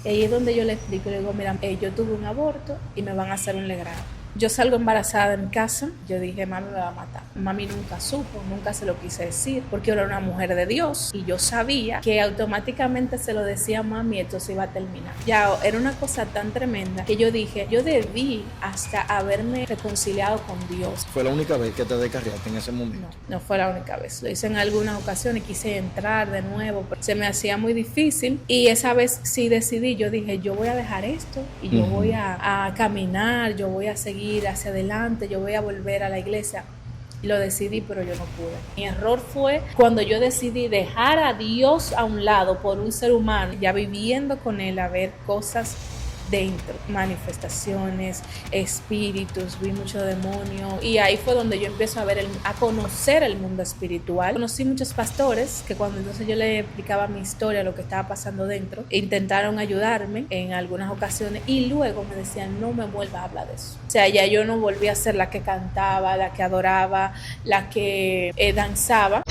Y ahí es donde yo le explico, le digo, mira, yo tuve un aborto y me van a hacer un legrado. Yo salgo embarazada de mi casa, yo dije, mami me va a matar. Mami nunca supo, nunca se lo quise decir, porque yo era una mujer de Dios y yo sabía que automáticamente se lo decía a mami, esto se iba a terminar. Ya era una cosa tan tremenda que yo dije, yo debí hasta haberme reconciliado con Dios. ¿Fue la única vez que te descarriaste en ese momento? No fue la única vez. Lo hice en algunas ocasiones, quise entrar de nuevo, pero se me hacía muy difícil. Y esa vez sí decidí, yo dije, yo voy a dejar esto y yo voy a caminar, yo voy a seguir hacia adelante, yo voy a volver a la iglesia. Lo decidí, pero yo no pude. Mi error fue cuando yo decidí dejar a Dios a un lado por un ser humano, ya viviendo con él, a ver cosas dentro, manifestaciones, espíritus, vi mucho demonio, y ahí fue donde yo empiezo a conocer el mundo espiritual. Conocí muchos pastores que cuando entonces yo le explicaba mi historia, lo que estaba pasando dentro, intentaron ayudarme en algunas ocasiones y luego me decían, no me vuelva a hablar de eso. O sea, ya yo no volví a ser la que cantaba, la que adoraba, la que danzaba.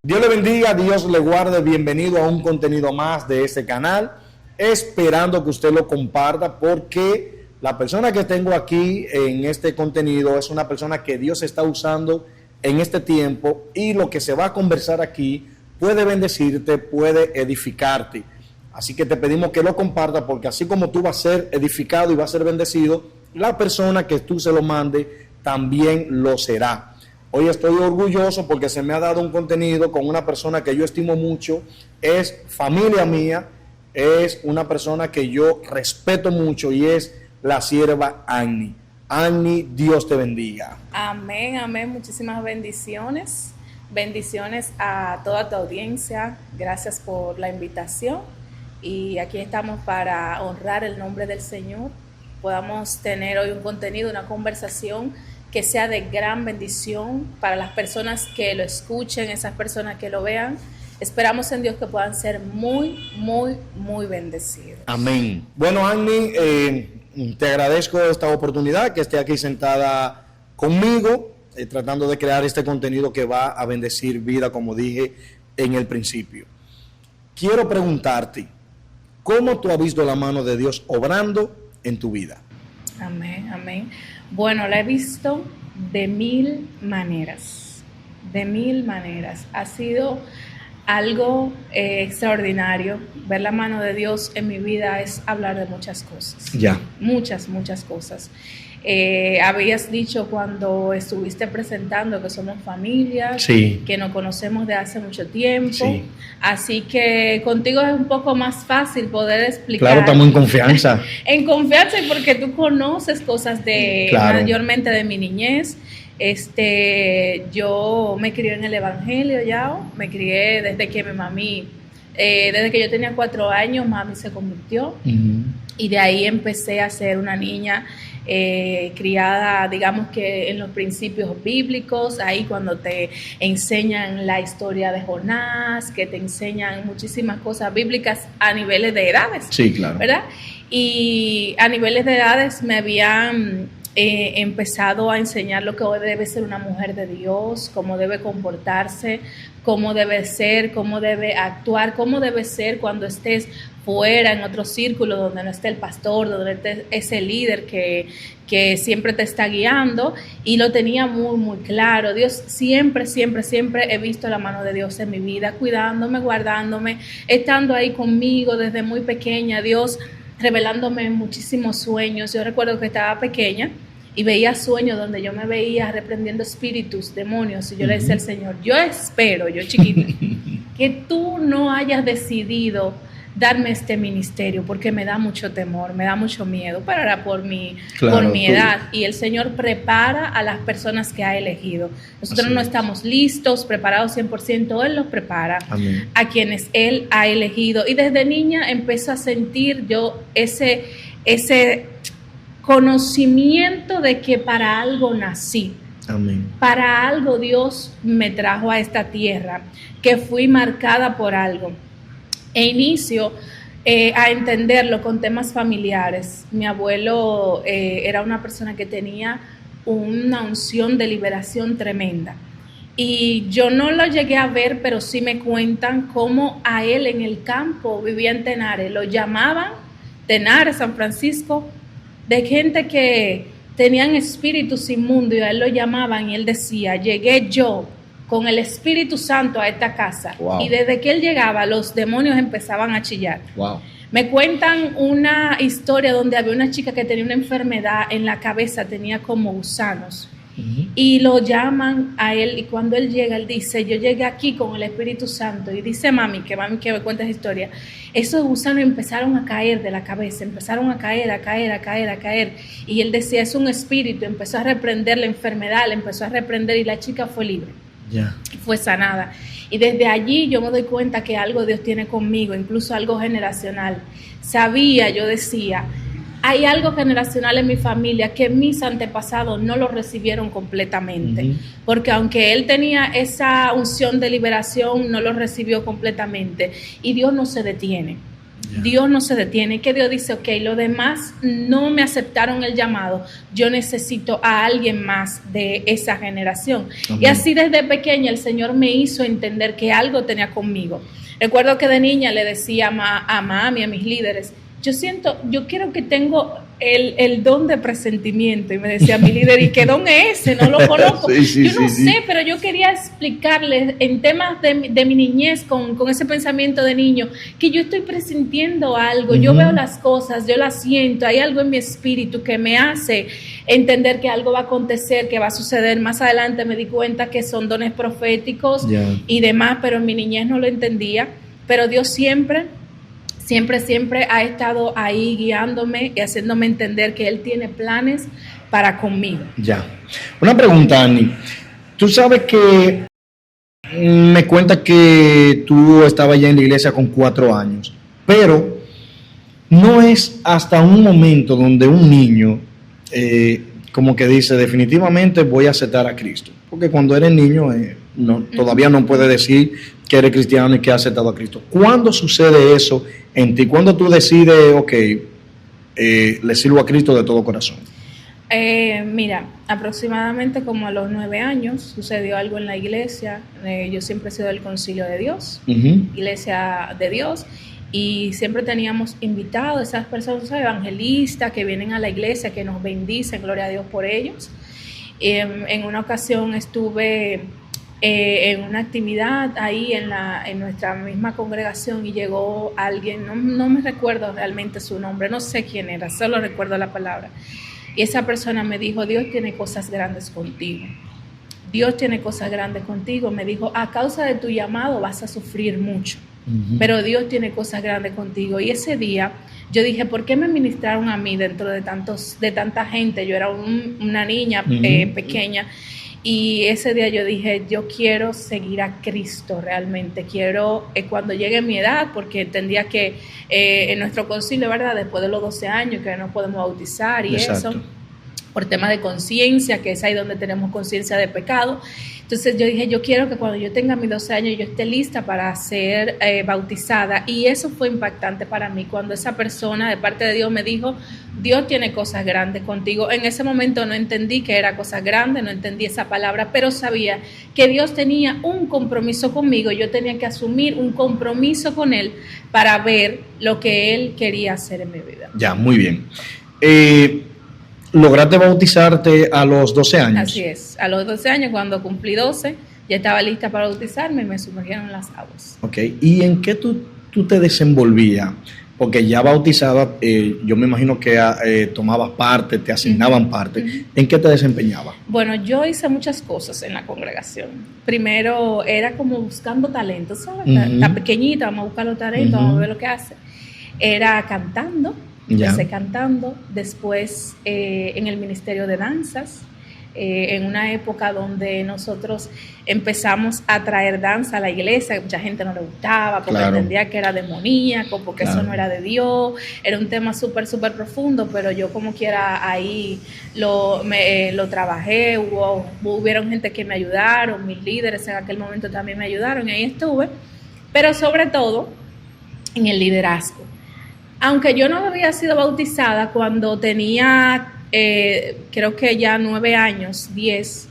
Dios le bendiga, Dios le guarde. Bienvenido a un contenido más de este canal. Esperando que usted lo comparta, porque la persona que tengo aquí en este contenido es una persona que Dios está usando en este tiempo, y lo que se va a conversar aquí puede bendecirte, puede edificarte. Así que te pedimos que lo comparta, porque así como tú vas a ser edificado y vas a ser bendecido, la persona que tú se lo mande también lo será. Hoy estoy orgulloso porque se me ha dado un contenido con una persona que yo estimo mucho, es familia mía, es una persona que yo respeto mucho, y es la sierva Annie. Annie, Dios te bendiga. Amén, amén. Muchísimas bendiciones. Bendiciones a toda tu audiencia. Gracias por la invitación. Y aquí estamos para honrar el nombre del Señor. Podamos tener hoy un contenido, una conversación que sea de gran bendición para las personas que lo escuchen, esas personas que lo vean. Esperamos en Dios que puedan ser muy, muy, muy bendecidos. Amén. Bueno, Annie, te agradezco esta oportunidad, que esté aquí sentada conmigo, tratando de crear este contenido que va a bendecir vida, como dije en el principio. Quiero preguntarte, ¿cómo tú has visto la mano de Dios obrando en tu vida? Amén, amén. Bueno, la he visto de mil maneras, de mil maneras. Ha sido algo extraordinario. Ver la mano de Dios en mi vida es hablar de muchas cosas. Ya. Muchas, muchas cosas. Habías dicho cuando estuviste presentando que somos familias, sí, que nos conocemos de hace mucho tiempo, sí. Así que contigo es un poco más fácil poder explicar. Claro, estamos en confianza. En confianza, y porque tú conoces cosas de claro, mayormente de mi niñez. Yo me crié en el Evangelio ya, me crié desde que mi mami, desde que yo tenía 4 años, mami se convirtió, y de ahí empecé a ser una niña criada, digamos que en los principios bíblicos, ahí cuando te enseñan la historia de Jonás, que te enseñan muchísimas cosas bíblicas a niveles de edades. Sí, claro. ¿Verdad? Y a niveles de edades me habían empezado a enseñar lo que debe ser una mujer de Dios, cómo debe comportarse, cómo debe ser, cómo debe actuar, cómo debe ser cuando estés fuera en otro círculo donde no esté el pastor, donde esté ese líder que siempre te está guiando, y lo tenía muy, muy claro. Dios siempre, siempre, siempre he visto la mano de Dios en mi vida, cuidándome, guardándome, estando ahí conmigo desde muy pequeña, Dios revelándome muchísimos sueños. Yo recuerdo que estaba pequeña y veía sueños donde yo me veía reprendiendo espíritus, demonios, y yo le decía al Señor, yo espero, yo chiquita, que tú no hayas decidido darme este ministerio, porque me da mucho temor, me da mucho miedo, pero era por mi edad, y el Señor prepara a las personas que ha elegido. Nosotros no estamos listos, preparados 100%, Él los prepara. Amén. A quienes Él ha elegido, y desde niña empiezo a sentir yo ese conocimiento de que para algo nací. Amén. Para algo Dios me trajo a esta tierra, que fui marcada por algo. E inicio a entenderlo con temas familiares. Mi abuelo era una persona que tenía una unción de liberación tremenda. Y yo no lo llegué a ver, pero sí me cuentan cómo a él en el campo vivía en Tenares. Lo llamaban Tenares, San Francisco, de gente que tenían espíritus inmundos y a él lo llamaban y él decía, llegué yo con el Espíritu Santo a esta casa. Wow. Y desde que él llegaba, los demonios empezaban a chillar. Wow. Me cuentan una historia donde había una chica que tenía una enfermedad en la cabeza, tenía como gusanos. Y lo llaman a él y cuando él llega, él dice, yo llegué aquí con el Espíritu Santo. Y dice mami que me cuenta esa historia, esos gusanos empezaron a caer de la cabeza, empezaron a caer. Y él decía, es un espíritu, empezó a reprender la enfermedad, le empezó a reprender y la chica fue libre. Yeah. Fue sanada. Y desde allí yo me doy cuenta que algo Dios tiene conmigo, incluso algo generacional. Yo decía, hay algo generacional en mi familia que mis antepasados no lo recibieron completamente, porque aunque él tenía esa unción de liberación, no lo recibió completamente, y Dios no se detiene. Dios no se detiene, que Dios dice, ok, los demás no me aceptaron el llamado, yo necesito a alguien más de esa generación. Y así desde pequeña el Señor me hizo entender que algo tenía conmigo. Recuerdo que de niña le decía a mami, a mis líderes, yo quiero que tengo el don de presentimiento. Y me decía mi líder, ¿y qué don es ese? No lo conozco. Yo no sé, pero yo quería explicarles en temas de mi niñez, con ese pensamiento de niño, que yo estoy presintiendo algo, yo veo las cosas, yo las siento, hay algo en mi espíritu que me hace entender que algo va a acontecer, que va a suceder. Más adelante me di cuenta que son dones proféticos y demás, pero en mi niñez no lo entendía. Pero Dios siempre ha estado ahí guiándome y haciéndome entender que Él tiene planes para conmigo. Ya. Una pregunta, Annie. Tú sabes que me cuentas que tú estabas ya en la iglesia con 4 años, pero no es hasta un momento donde un niño como que dice, definitivamente voy a aceptar a Cristo. Porque cuando eres niño todavía no puedes decir que eres cristiano y que has aceptado a Cristo. ¿Cuándo sucede eso en ti? ¿Cuándo tú decides, ok, le sirvo a Cristo de todo corazón? Mira, aproximadamente como a los 9 años sucedió algo en la iglesia. Yo siempre he sido del Concilio de Dios, Iglesia de Dios, y siempre teníamos invitados esas personas evangelistas que vienen a la iglesia, que nos bendicen, gloria a Dios por ellos. En una ocasión estuve en una actividad ahí en nuestra misma congregación y llegó alguien, no me recuerdo realmente su nombre, no sé quién era, solo recuerdo la palabra. Y esa persona me dijo, Dios tiene cosas grandes contigo. Dios tiene cosas grandes contigo. Me dijo, a causa de tu llamado vas a sufrir mucho, pero Dios tiene cosas grandes contigo. Y ese día yo dije, ¿por qué me ministraron a mí dentro de tanta gente? Yo era una niña pequeña. Y ese día yo dije, yo quiero seguir a Cristo realmente, quiero cuando llegue mi edad, porque entendía que en nuestro concilio, ¿verdad? Después de los 12 años que nos podemos bautizar y Exacto. Eso, por tema de conciencia, que es ahí donde tenemos conciencia de pecado. Entonces yo dije, yo quiero que cuando yo tenga mis 12 años yo esté lista para ser bautizada. Y eso fue impactante para mí, cuando esa persona de parte de Dios me dijo, Dios tiene cosas grandes contigo. En ese momento no entendí que era cosas grandes, no entendí esa palabra, pero sabía que Dios tenía un compromiso conmigo. Yo tenía que asumir un compromiso con Él para ver lo que Él quería hacer en mi vida. Ya, muy bien. ¿Lograste bautizarte a los 12 años? Así es, a los 12 años, cuando cumplí 12, ya estaba lista para bautizarme y me sumergieron en las aguas. Ok, ¿y en qué tú te desenvolvías? Porque ya bautizada, yo me imagino que tomabas parte, te asignaban parte. ¿En qué te desempeñabas? Bueno, yo hice muchas cosas en la congregación. Primero era como buscando talentos, ¿sabes? Está pequeñita, vamos a buscar los talentos, vamos a ver lo que hace. Era cantando. Empecé cantando, después en el Ministerio de Danzas, en una época donde nosotros empezamos a traer danza a la iglesia, mucha gente no le gustaba porque entendía que era demoníaco, porque eso no era de Dios, era un tema súper profundo, pero yo como quiera ahí lo trabajé, hubieron gente que me ayudaron, mis líderes en aquel momento también me ayudaron, y ahí estuve, pero sobre todo en el liderazgo. Aunque yo no había sido bautizada cuando tenía, creo que ya 9 años, 10,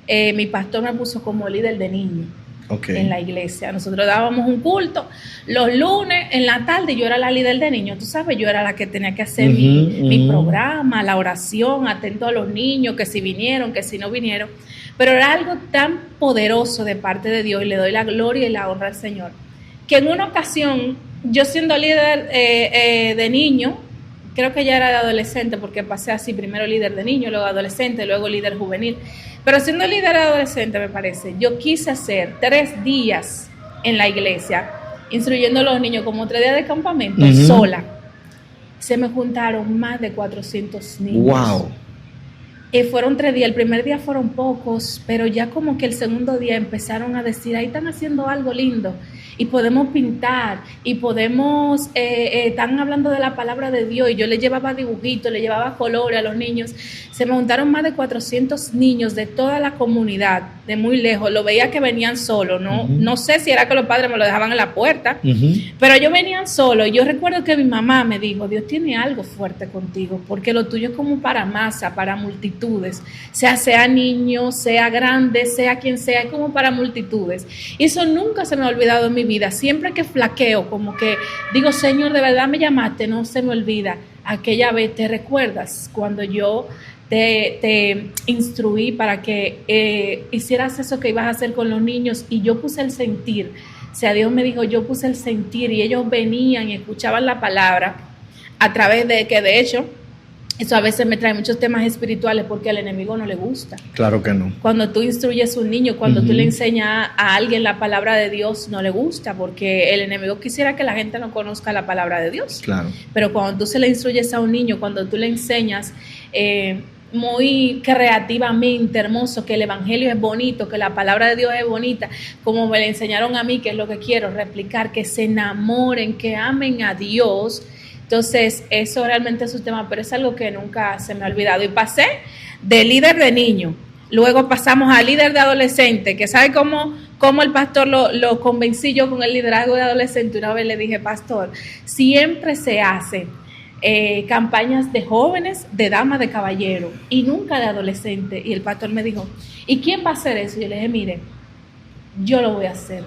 mi pastor me puso como líder de niños. Okay. En la iglesia. Nosotros dábamos un culto los lunes en la tarde, yo era la líder de niños, tú sabes, yo era la que tenía que hacer mi programa, la oración, atento a los niños, que si vinieron, que si no vinieron, pero era algo tan poderoso de parte de Dios y le doy la gloria y la honra al Señor, que en una ocasión, yo siendo líder de niño, creo que ya era de adolescente, porque pasé así, primero líder de niño, luego adolescente, luego líder juvenil. Pero siendo líder adolescente, me parece, yo quise hacer 3 días en la iglesia, instruyendo a los niños, como 3 días de campamento, sola. Se me juntaron más de 400 niños. ¡Wow! Fueron 3 días, el primer día fueron pocos, pero ya como que el segundo día empezaron a decir, ahí están haciendo algo lindo, y podemos pintar, y podemos, están hablando de la palabra de Dios, y yo le llevaba dibujitos, le llevaba colores a los niños. Se me juntaron más de 400 niños de toda la comunidad, de muy lejos. Lo veía que venían solos, no sé si era que los padres me lo dejaban en la puerta, pero ellos venían solos. Yo recuerdo que mi mamá me dijo, Dios tiene algo fuerte contigo, porque lo tuyo es como para masa, para multitudes, sea niño, sea grande, sea quien sea, es como para multitudes. Y eso nunca se me ha olvidado en mi vida. Siempre que flaqueo, como que digo, Señor, de verdad me llamaste, no se me olvida. Aquella vez, ¿te recuerdas cuando yo te instruí para que hicieras eso que ibas a hacer con los niños? Y yo puse el sentir. O sea, Dios me dijo, yo puse el sentir, y ellos venían y escuchaban la palabra a través de que, de hecho, eso a veces me trae muchos temas espirituales, porque al enemigo no le gusta. Claro que no. Cuando tú instruyes a un niño, cuando tú le enseñas a alguien la palabra de Dios, no le gusta, porque el enemigo quisiera que la gente no conozca la palabra de Dios. Claro. Pero cuando tú se le instruyes a un niño, cuando tú le enseñas muy creativamente, hermoso, que el evangelio es bonito, que la palabra de Dios es bonita, como me le enseñaron a mí, que es lo que quiero replicar, que se enamoren, que amen a Dios. Entonces, eso realmente es un tema, pero es algo que nunca se me ha olvidado. Y pasé de líder de niño, luego pasamos a líder de adolescente, que sabe cómo el pastor lo convencí yo con el liderazgo de adolescente. Una vez le dije, pastor, siempre se hace campañas de jóvenes, de damas, de caballeros, y nunca de adolescentes. Y el pastor me dijo, ¿y quién va a hacer eso? Y yo le dije, mire, yo lo voy a hacer.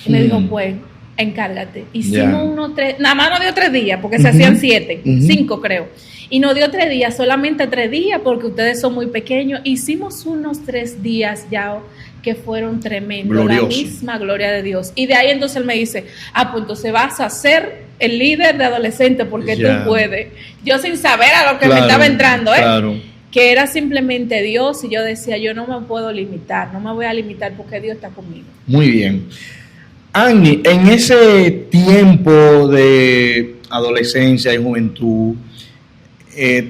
Y me dijo, pues, encárgate. Hicimos unos 3, nada más nos dio 3 días, porque se hacían 7, 5 creo. Y nos dio 3 días, solamente 3 días, porque ustedes son muy pequeños. Hicimos unos 3 días ya que fueron tremendos, glorioso. La misma gloria de Dios. Y de ahí entonces él me dice, pues entonces vas a ser el líder de adolescentes, porque tú puedes. Yo sin saber a lo que me estaba entrando, claro. Que era simplemente Dios, y yo decía, yo no me puedo limitar, no me voy a limitar, porque Dios está conmigo. Muy bien. Annie, en ese tiempo de adolescencia y juventud,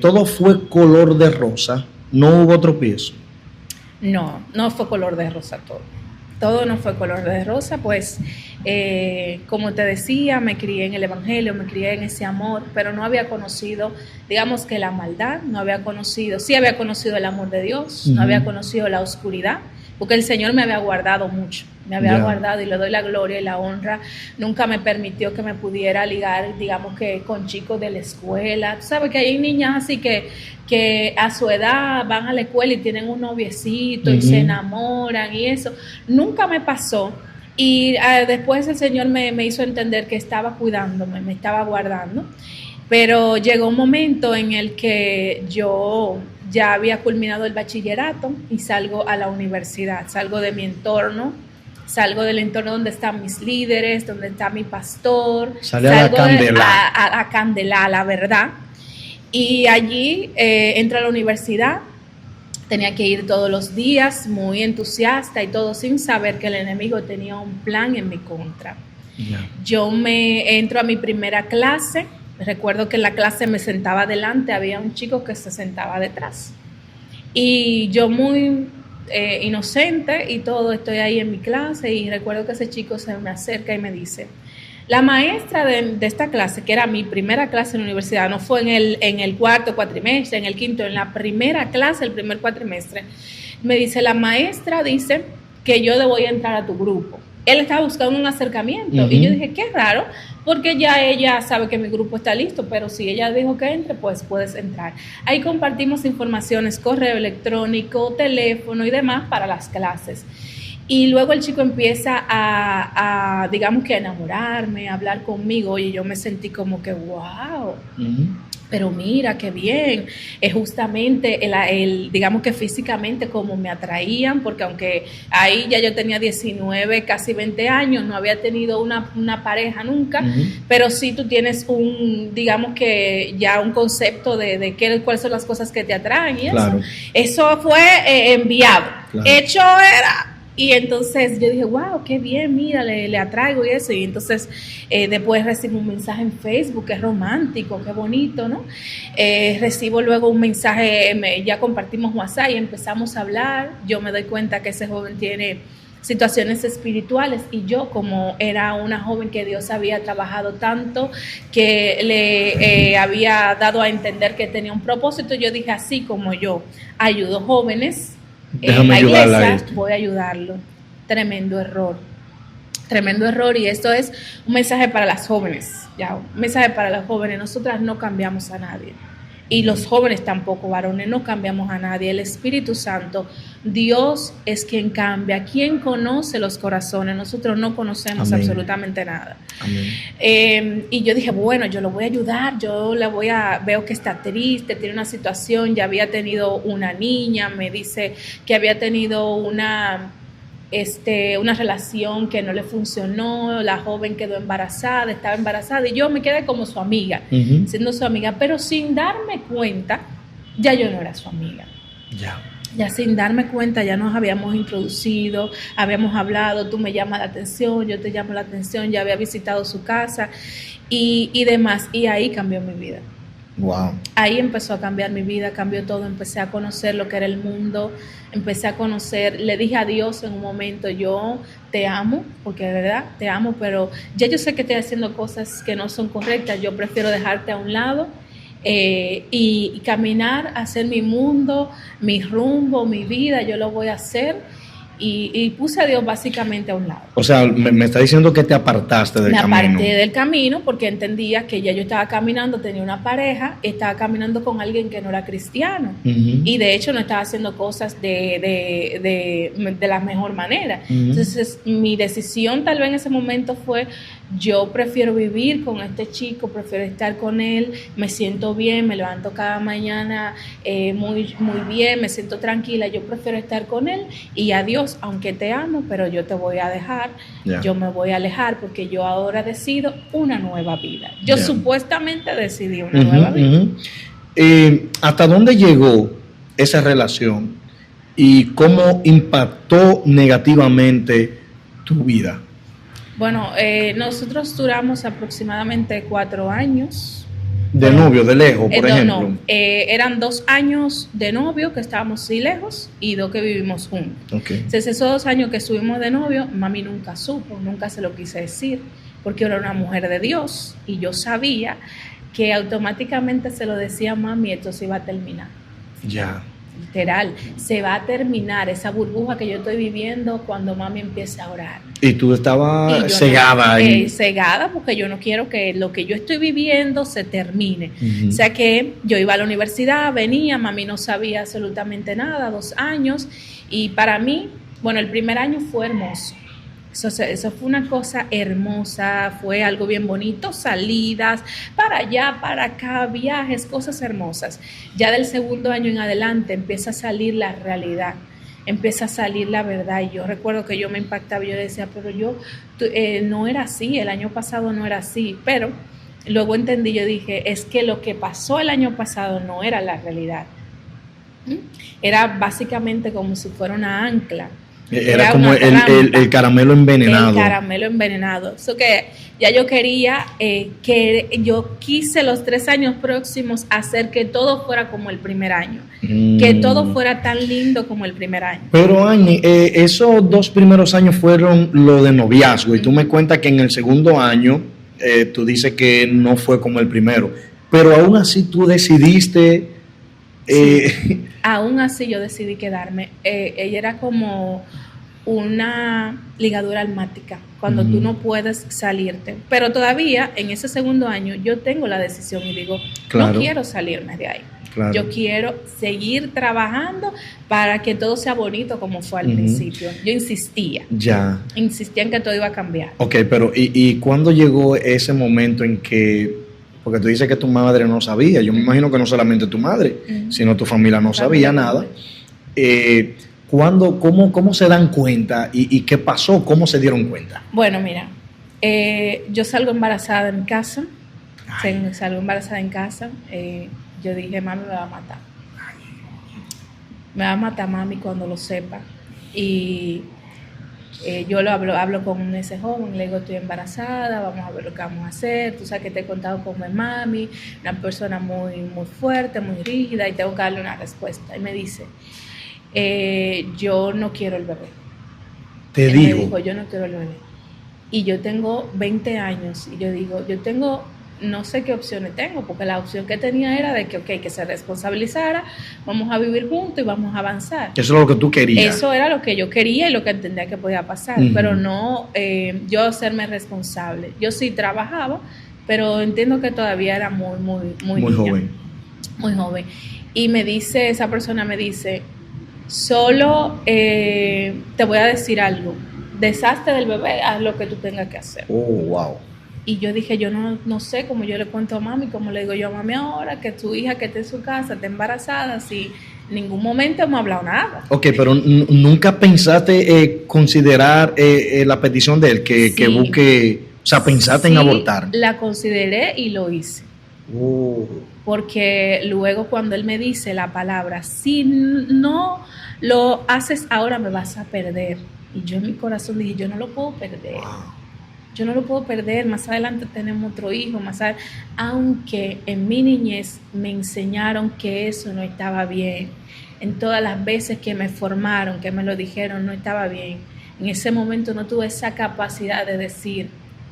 ¿todo fue color de rosa? ¿No hubo tropiezo? No fue color de rosa todo. Todo no fue color de rosa, pues, como te decía, me crié en el evangelio, me crié en ese amor, pero no había conocido, digamos que la maldad, sí había conocido el amor de Dios, no había conocido la oscuridad, porque el Señor me había guardado mucho, me había guardado, y le doy la gloria y la honra. Nunca me permitió que me pudiera ligar, digamos que con chicos de la escuela. Tú sabes que hay niñas así que a su edad van a la escuela y tienen un noviecito y se enamoran y eso. Nunca me pasó. Y después el Señor me hizo entender que estaba cuidándome, me estaba guardando. Pero llegó un momento en el que yo ya había culminado el bachillerato y salgo a la universidad, salgo de mi entorno, salgo del entorno donde están mis líderes, donde está mi pastor, salgo a la candela, la verdad. Y allí entro a la universidad, tenía que ir todos los días, muy entusiasta y todo, sin saber que el enemigo tenía un plan en mi contra. Yo me entro a mi primera clase. Recuerdo que en la clase me sentaba adelante, había un chico que se sentaba detrás. Y yo muy inocente y todo, estoy ahí en mi clase, y recuerdo que ese chico se me acerca y me dice, la maestra de esta clase, que era mi primera clase en la universidad, no fue en el cuarto cuatrimestre, en el quinto, en la primera clase, el primer cuatrimestre, me dice, la maestra dice que yo voy a entrar a tu grupo. Él estaba buscando un acercamiento, y yo dije, qué raro, porque ya ella sabe que mi grupo está listo, pero si ella dijo que entre, pues puedes entrar. Ahí compartimos informaciones, correo electrónico, teléfono y demás para las clases. Y luego el chico empieza digamos que a enamorarme, a hablar conmigo, y yo me sentí como que, wow. Pero mira, qué bien, es justamente digamos que físicamente como me atraían, porque aunque ahí ya yo tenía 19, casi 20 años, no había tenido una pareja nunca, pero sí tú tienes digamos que ya un concepto de cuáles son las cosas que te atraen y claro. Eso fue enviado, claro. Hecho era... Y entonces yo dije, wow, qué bien, mira, le atraigo y eso. Y entonces después recibo un mensaje en Facebook, qué romántico, qué bonito, ¿no? Recibo luego un mensaje, ya compartimos WhatsApp y empezamos a hablar. Yo me doy cuenta que ese joven tiene situaciones espirituales, y yo, como era una joven que Dios había trabajado tanto, que le había dado a entender que tenía un propósito, yo dije, así como yo ayudo jóvenes en la iglesia, voy a ayudarlo. Tremendo error, y esto es un mensaje para las jóvenes, ya, un mensaje para las jóvenes. Nosotras no cambiamos a nadie, y los jóvenes tampoco, varones, no cambiamos a nadie. El Espíritu Santo, Dios es quien cambia, quien conoce los corazones. Nosotros no conocemos absolutamente nada. Y yo dije, bueno, yo lo voy a ayudar, veo que está triste, tiene una situación, ya había tenido una niña, me dice que había tenido una relación que no le funcionó, la joven quedó embarazada, estaba embarazada, y yo me quedé como su amiga, siendo su amiga, pero sin darme cuenta, ya yo no era su amiga. Ya sin darme cuenta, ya nos habíamos introducido, habíamos hablado, tú me llamas la atención, yo te llamo la atención, ya había visitado su casa y demás, y ahí cambió mi vida. Wow. Ahí empezó a cambiar mi vida, cambió todo, empecé a conocer lo que era el mundo, empecé a conocer, le dije a Dios en un momento, yo te amo, porque de verdad te amo, pero ya yo sé que estoy haciendo cosas que no son correctas, yo prefiero dejarte a un lado y caminar, hacer mi mundo, mi rumbo, mi vida, yo lo voy a hacer. Y puse a Dios básicamente a un lado. O sea, me está diciendo que te apartaste del camino. Me aparté del camino porque entendía que ya yo estaba caminando, tenía una pareja, estaba caminando con alguien que no era cristiano. Y de hecho no estaba haciendo cosas de la mejor manera. Entonces mi decisión tal vez en ese momento fue, yo prefiero vivir con este chico, prefiero estar con él, me siento bien, me levanto cada mañana muy, muy bien, me siento tranquila, yo prefiero estar con él, y adiós, aunque te amo, pero yo te voy a dejar, yo me voy a alejar, porque yo ahora decido una nueva vida. Yo supuestamente decidí una nueva vida. ¿Hasta dónde llegó esa relación y cómo impactó negativamente tu vida? Bueno, nosotros duramos aproximadamente 4 años. ¿De novio, de lejos, por ejemplo? No, eran 2 años de novio que estábamos sí lejos, y 2 que vivimos juntos. Entonces, esos 2 años que estuvimos de novio, mami nunca supo, nunca se lo quise decir, porque yo era una mujer de Dios, y yo sabía que automáticamente se lo decía a mami, esto se iba a terminar. Ya. Literal, se va a terminar esa burbuja que yo estoy viviendo cuando mami empiece a orar. Y tú estabas cegada ahí. Cegada, porque yo no quiero que lo que yo estoy viviendo se termine. O sea que yo iba a la universidad, venía, mami no sabía absolutamente nada, 2 años, y para mí, bueno, el primer año fue hermoso. Eso fue una cosa hermosa, fue algo bien bonito, salidas para allá, para acá, viajes, cosas hermosas. Ya del segundo año en adelante empieza a salir la realidad, empieza a salir la verdad, y yo recuerdo que yo me impactaba, yo decía, pero yo no era así, el año pasado no era así, pero luego entendí, yo dije, es que lo que pasó el año pasado no era la realidad, era básicamente como si fuera una ancla. Era como el caramelo envenenado. El caramelo envenenado. Eso que ya yo quería, yo quise los 3 años próximos hacer que todo fuera como el primer año. Que todo fuera tan lindo como el primer año. Pero Annie, esos 2 primeros años fueron lo de noviazgo. Y tú me cuentas que en el segundo año, tú dices que no fue como el primero. Pero aún así tú decidiste... Aún así yo decidí quedarme. Ella era como una ligadura almática, cuando tú no puedes salirte. Pero todavía en ese segundo año yo tengo la decisión y digo, Claro. no quiero salirme de ahí. Claro. Yo quiero seguir trabajando para que todo sea bonito como fue al principio. Yo insistía en que todo iba a cambiar. Ok, pero ¿y cuándo llegó ese momento en que, porque tú dices que tu madre no sabía, yo me imagino que no solamente tu madre, sino tu familia no sabía nada, ¿cómo se dan cuenta y qué pasó? ¿Cómo se dieron cuenta? Bueno, mira, yo salgo embarazada en casa, salgo embarazada en casa, yo dije, mami me va a matar. Me va a matar mami cuando lo sepa. Y yo hablo con ese joven, le digo, estoy embarazada, vamos a ver lo que vamos a hacer. Tú sabes que te he contado con mi mami, una persona muy, muy fuerte, muy rígida, y tengo que darle una respuesta. Y me dice, yo no quiero el bebé. Te Él digo. me dijo, yo no quiero el bebé. Y yo tengo 20 años, y yo digo, no sé qué opciones tengo, porque la opción que tenía era de que se responsabilizara, vamos a vivir juntos y vamos a avanzar. Eso es lo que tú querías. Eso era lo que yo quería y lo que entendía que podía pasar, pero no yo hacerme responsable. Yo sí trabajaba, pero entiendo que todavía era muy joven. Muy joven. Y esa persona me dice, solo te voy a decir algo, deshazte del bebé, haz lo que tú tengas que hacer. Oh, wow. Y yo dije, yo no sé cómo yo le cuento a mami, cómo le digo yo a mami ahora que tu hija que está en su casa está embarazada, si en ningún momento hemos hablado nada. Ok, pero ¿nunca pensaste considerar la petición de él, que busque, o sea, pensaste en abortar? La consideré y lo hice. Porque luego cuando él me dice la palabra, si no lo haces ahora me vas a perder. Y yo en mi corazón dije, yo no lo puedo perder. Wow. Yo no lo puedo perder, más adelante tenemos otro hijo, aunque en mi niñez me enseñaron que eso no estaba bien, en todas las veces que me formaron, que me lo dijeron, no estaba bien, en ese momento no tuve esa capacidad de decir,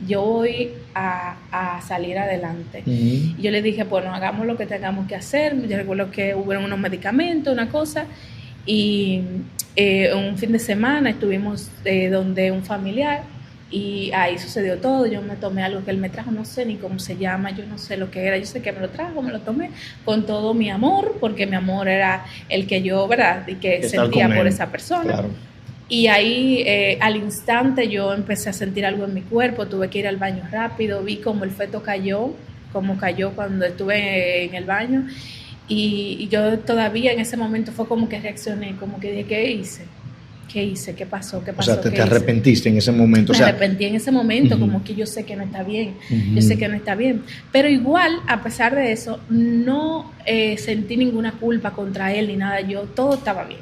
yo voy a salir adelante. Y yo le dije, bueno, hagamos lo que tengamos que hacer. Yo recuerdo que hubo unos medicamentos, una cosa, y un fin de semana estuvimos donde un familiar, y ahí sucedió todo. Yo me tomé algo que él me trajo, no sé ni cómo se llama, yo no sé lo que era, yo sé que me lo trajo, me lo tomé con todo mi amor, porque mi amor era el que yo, ¿verdad? Y que sentía por esa persona. Claro. Y ahí al instante yo empecé a sentir algo en mi cuerpo, tuve que ir al baño rápido, vi como el feto cayó, como cayó cuando estuve en el baño, y yo todavía en ese momento fue como que reaccioné, como que dije, ¿qué hice? ¿Qué pasó? O sea, te arrepentiste en ese momento. Me arrepentí en ese momento, como que yo sé que no está bien, yo sé que no está bien. Pero igual, a pesar de eso, no sentí ninguna culpa contra él ni nada, todo estaba bien.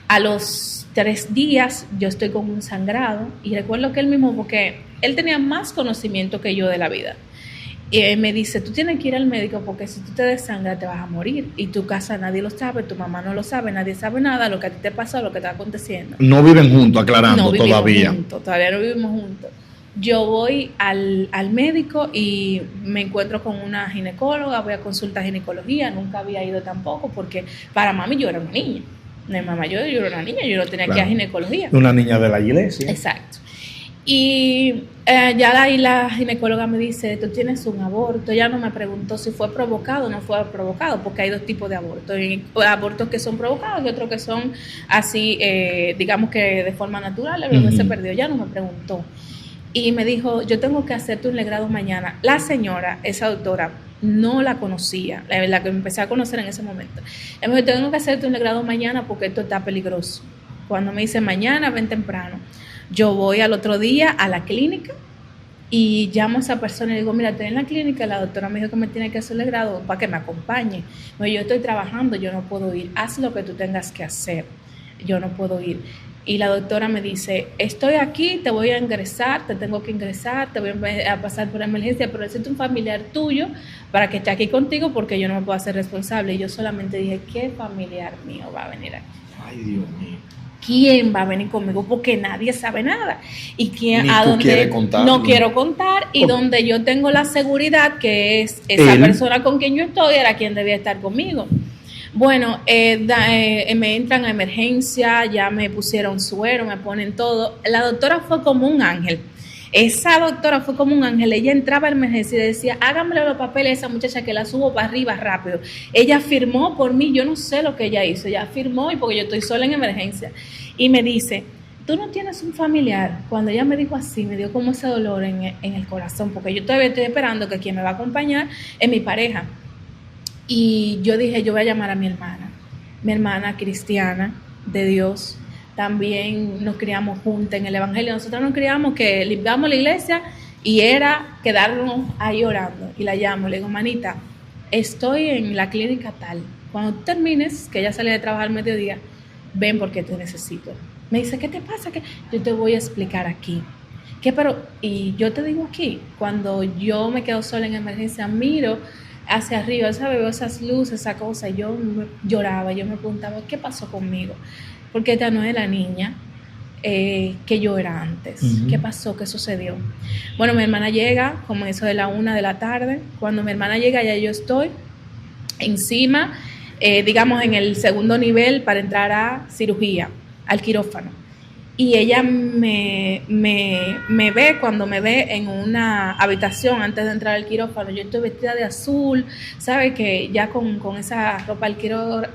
A los 3 días yo estoy con un sangrado, y recuerdo que él mismo, porque él tenía más conocimiento que yo de la vida, y me dice, tú tienes que ir al médico porque si tú te desangras te vas a morir, y tu casa nadie lo sabe, tu mamá no lo sabe, nadie sabe nada, lo que a ti te pasó, lo que está aconteciendo. No viven juntos, aclarando, no todavía. Todavía no vivimos juntos. Yo voy al médico y me encuentro con una ginecóloga, voy a consulta ginecología, nunca había ido tampoco porque para mami yo era una niña. Mi mamá, yo era una niña, yo no tenía que ir a ginecología. Una niña de la iglesia. Exacto. Y ya ahí la ginecóloga me dice, tú tienes un aborto. Ella no me preguntó si fue provocado o no fue provocado, porque hay 2 tipos de abortos. Hay abortos que son provocados y otros que son así, digamos que de forma natural, el bebé se perdió. Ella no me preguntó. Y me dijo, yo tengo que hacerte un legrado mañana. La señora, esa doctora, no la conocía, la que empecé a conocer en ese momento. Ella me dijo, tengo que hacerte un legrado mañana porque esto está peligroso. Cuando me dice mañana, ven temprano. Yo voy al otro día a la clínica y llamo a esa persona y digo, mira, estoy en la clínica, la doctora me dijo que me tiene que hacer el grado para que me acompañe. Yo estoy trabajando, yo no puedo ir, haz lo que tú tengas que hacer, yo no puedo ir. Y la doctora me dice, estoy aquí, te voy a ingresar, te tengo que ingresar, te voy a pasar por emergencia, pero necesito un familiar tuyo para que esté aquí contigo porque yo no me puedo hacer responsable. Y yo solamente dije, ¿qué familiar mío va a venir aquí? Ay, Dios mío. ¿Quién va a venir conmigo? Porque nadie sabe nada. Y quién, ni a tú donde contar, no quiero contar, y donde yo tengo la seguridad que es esa persona con quien yo estoy, era quien debía estar conmigo. Bueno, me entran a emergencia, ya me pusieron suero, me ponen todo. La doctora fue como un ángel. Esa doctora fue como un ángel. Ella entraba a emergencia y decía, háganmele los papeles a esa muchacha que la subo para arriba rápido. Ella firmó por mí, yo no sé lo que ella hizo. Ella firmó y porque yo estoy sola en emergencia. Y me dice, tú no tienes un familiar. Cuando ella me dijo así, me dio como ese dolor en el corazón, porque yo todavía estoy esperando que quien me va a acompañar es mi pareja. Y yo dije, yo voy a llamar a mi hermana cristiana de Dios. También nos criamos juntas en el Evangelio. Nosotros nos criamos que limpiamos la iglesia y era quedarnos ahí orando. Y la llamo, le digo, manita, estoy en la clínica tal. Cuando tú termines, que ella sale de trabajar al mediodía, ven porque te necesito. Me dice, ¿qué te pasa? ¿Qué? Yo te voy a explicar aquí. ¿Qué? Pero, y yo te digo aquí, cuando yo me quedo sola en emergencia, miro hacia arriba, ¿sabes? Veo esas luces, esa cosa, y yo lloraba, yo me preguntaba, ¿qué pasó conmigo? Porque esta no es la niña que yo era antes. Uh-huh. ¿Qué pasó? ¿Qué sucedió? Bueno, mi hermana llega, como eso de la 1 de la tarde. Cuando mi hermana llega, ya yo estoy encima, digamos, en el segundo nivel para entrar a cirugía, al quirófano. Y ella me ve, cuando me ve en una habitación antes de entrar al quirófano, yo estoy vestida de azul, ¿sabes? Que ya con esa ropa al quirófano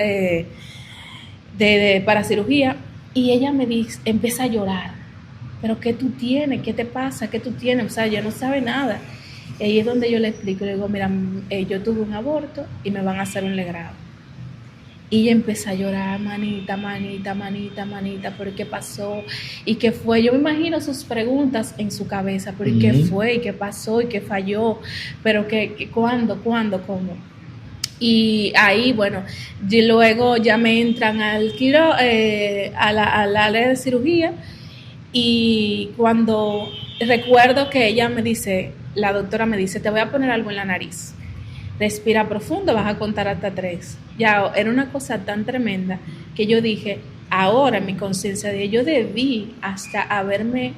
para cirugía, y ella me dice, empieza a llorar, pero ¿qué tú tienes? ¿Qué te pasa? ¿Qué tú tienes? O sea, ella no sabe nada. Y ahí es donde yo le explico, le digo, mira, yo tuve un aborto y me van a hacer un legrado. Y ella empieza a llorar, manita, ¿pero qué pasó? ¿Y qué fue? Yo me imagino sus preguntas en su cabeza, ¿pero qué fue? ¿Y qué pasó? ¿Y qué falló? ¿Pero cuándo, cómo? Y ahí, bueno, y luego ya me entran al al área de cirugía, y cuando recuerdo que ella me dice, la doctora me dice, te voy a poner algo en la nariz. Respira profundo, vas a contar hasta 3. Ya era una cosa tan tremenda que yo dije, ahora en mi conciencia de yo debí hasta haberme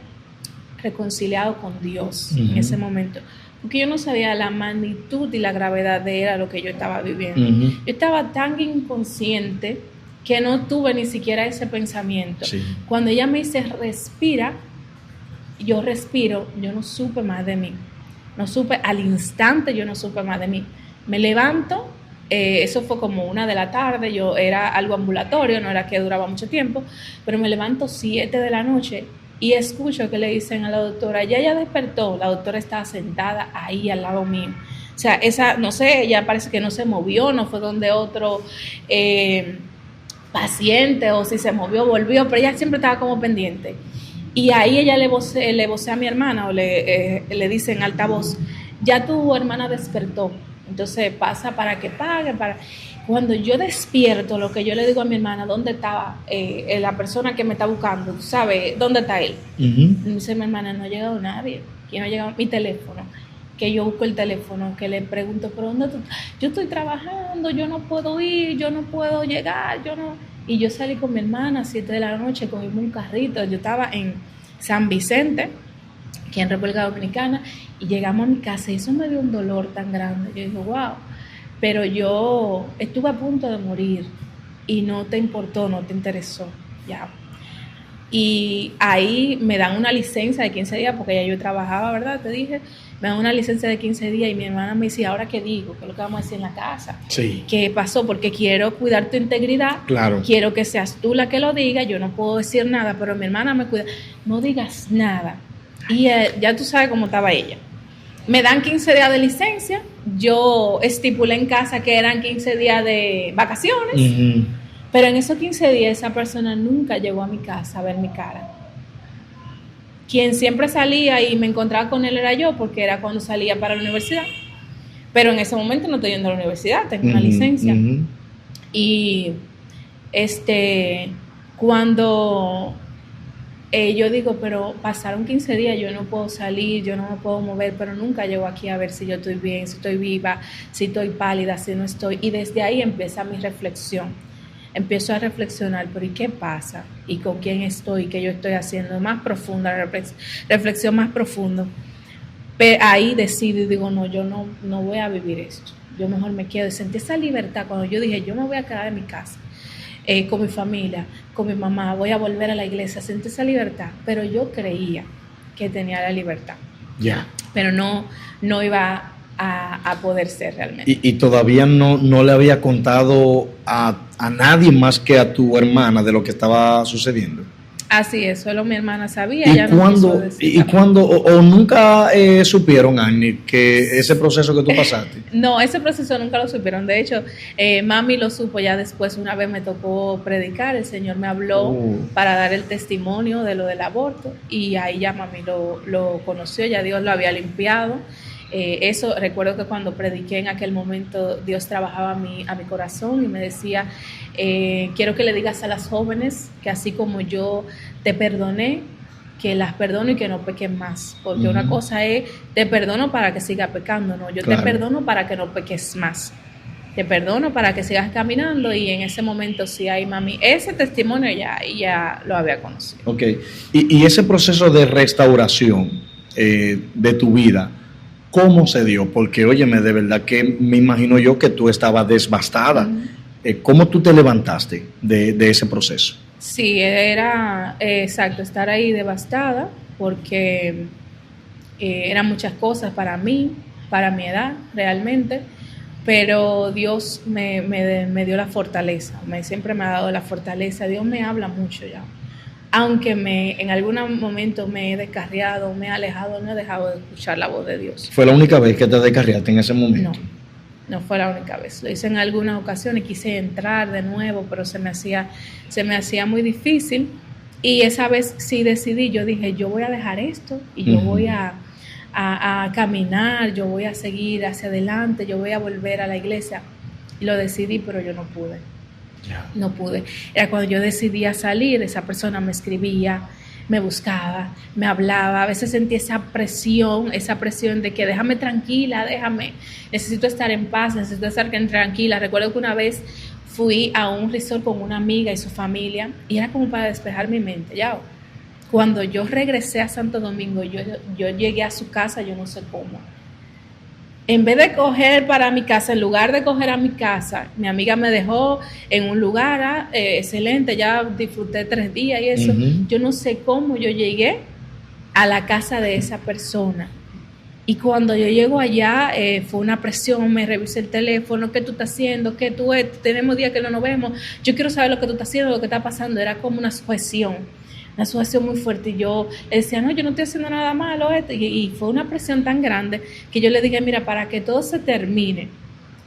reconciliado con Dios en ese momento, porque yo no sabía la magnitud y la gravedad de era lo que yo estaba viviendo. Yo estaba tan inconsciente que no tuve ni siquiera ese pensamiento. Sí. Cuando ella me dice respira, yo respiro, yo no supe más de mí. No supe, al instante yo no supe más de mí. Me levanto, eso fue como 1 de la tarde, yo era algo ambulatorio, no era que duraba mucho tiempo, pero me levanto 7 de la noche y escucho que le dicen a la doctora, ya despertó, la doctora estaba sentada ahí al lado mío. O sea, esa, no sé, ella parece que no se movió, no fue donde otro paciente, o si se movió, volvió, pero ella siempre estaba como pendiente. Y ahí ella le vocea a mi hermana, o le dice en altavoz, ya tu hermana despertó, entonces pasa para que pague. Cuando yo despierto, lo que yo le digo a mi hermana, ¿dónde estaba la persona que me está buscando? ¿Sabes? ¿Dónde está él? Y me dice mi hermana, no ha llegado nadie. ¿Quién ha llegado? Mi teléfono. Que yo busco el teléfono, que le pregunto, ¿pero dónde tú? Yo estoy trabajando, yo no puedo ir, yo no puedo llegar, Y yo salí con mi hermana a 7 de la noche, cogimos un carrito, yo estaba en San Vicente, aquí en República Dominicana, y llegamos a mi casa y eso me dio un dolor tan grande. Yo digo, wow, pero yo estuve a punto de morir y no te importó, no te interesó, ya. Y ahí me dan una licencia de 15 días, porque ya yo trabajaba, ¿verdad? Te dije, me dan una licencia de 15 días y mi hermana me dice, ¿ahora qué digo? ¿Qué es lo que vamos a decir en la casa? Sí. ¿Qué pasó? Porque quiero cuidar tu integridad, claro. Quiero que seas tú la que lo diga, yo no puedo decir nada, pero mi hermana me cuida, no digas nada. Y ya tú sabes cómo estaba ella. Me dan 15 días de licencia, yo estipulé en casa que eran 15 días de vacaciones, pero en esos 15 días esa persona nunca llegó a mi casa a ver mi cara. Quien siempre salía y me encontraba con él era yo, porque era cuando salía para la universidad. Pero en ese momento no estoy yendo a la universidad, tengo una licencia. Y cuando yo digo, pero pasaron 15 días, yo no puedo salir, yo no me puedo mover, pero nunca llego aquí a ver si yo estoy bien, si estoy viva, si estoy pálida, si no estoy. Y desde ahí empieza mi reflexión. Empiezo a reflexionar, pero ¿y qué pasa? ¿Y con quién estoy? ¿Qué yo estoy haciendo? Más profunda, reflexión más profundo. Pero ahí decido y digo, no, yo no voy a vivir esto. yo mejor me quedo. Y sentí esa libertad cuando yo dije, yo me voy a quedar en mi casa, con mi familia, con mi mamá, voy a volver a la iglesia, sentí esa libertad, pero yo creía que tenía la libertad. Ya. Pero no iba a poder ser realmente. Y todavía no le había contado a nadie más que a tu hermana de lo que estaba sucediendo. Así es, solo mi hermana sabía. ¿Y cuándo o nunca supieron, Agni, que ese proceso que tú pasaste? No, ese proceso nunca lo supieron. De hecho, mami lo supo ya después. Una vez me tocó predicar, el Señor me habló para dar el testimonio de lo del aborto, y ahí ya mami lo conoció, ya Dios lo había limpiado. Eso, recuerdo que cuando prediqué en aquel momento, Dios trabajaba a mi corazón y me decía, quiero que le digas a las jóvenes que así como yo te perdoné, que las perdono y que no pequen más, porque una cosa es, te perdono para que siga pecando, no, yo te perdono para que no peques más, te perdono para que sigas caminando. Y en ese momento sí, ahí mami, ese testimonio ya lo había conocido. Ok, y ese proceso de restauración de tu vida, ¿cómo se dio? Porque, óyeme, de verdad que me imagino yo que tú estabas devastada. ¿Cómo tú te levantaste de ese proceso? Sí, era exacto, estar ahí devastada, porque eran muchas cosas para mí, para mi edad realmente, pero Dios me dio la fortaleza, siempre me ha dado la fortaleza. Dios me habla mucho ya. Aunque en algún momento me he descarriado, me he alejado, no he dejado de escuchar la voz de Dios. ¿Fue la única vez que te descarriaste en ese momento? No fue la única vez. Lo hice en algunas ocasiones, quise entrar de nuevo, pero se me hacía muy difícil. Y esa vez sí decidí, yo dije, yo voy a dejar esto y yo voy a caminar, yo voy a seguir hacia adelante, yo voy a volver a la iglesia. Y lo decidí, pero yo no pude. No pude. Era cuando yo decidía salir, esa persona me escribía, me buscaba, me hablaba. A veces sentí esa presión de que déjame tranquila, necesito estar en paz, necesito estar tranquila. Recuerdo que una vez fui a un resort con una amiga y su familia, y era como para despejar mi mente. Ya, cuando yo regresé a Santo Domingo, yo llegué a su casa, yo no sé cómo. En vez de coger para mi casa, en lugar de coger a mi casa, mi amiga me dejó en un lugar excelente, ya disfruté 3 días y eso. Yo no sé cómo yo llegué a la casa de esa persona. Y cuando yo llego allá, fue una presión, me revisé el teléfono, ¿qué tú estás haciendo? ¿Qué tú es? Tenemos días que no nos vemos, yo quiero saber lo que tú estás haciendo, lo que está pasando. Era como una sujeción muy fuerte, y yo le decía, no, yo no estoy haciendo nada malo, y fue una presión tan grande que yo le dije, mira, para que todo se termine,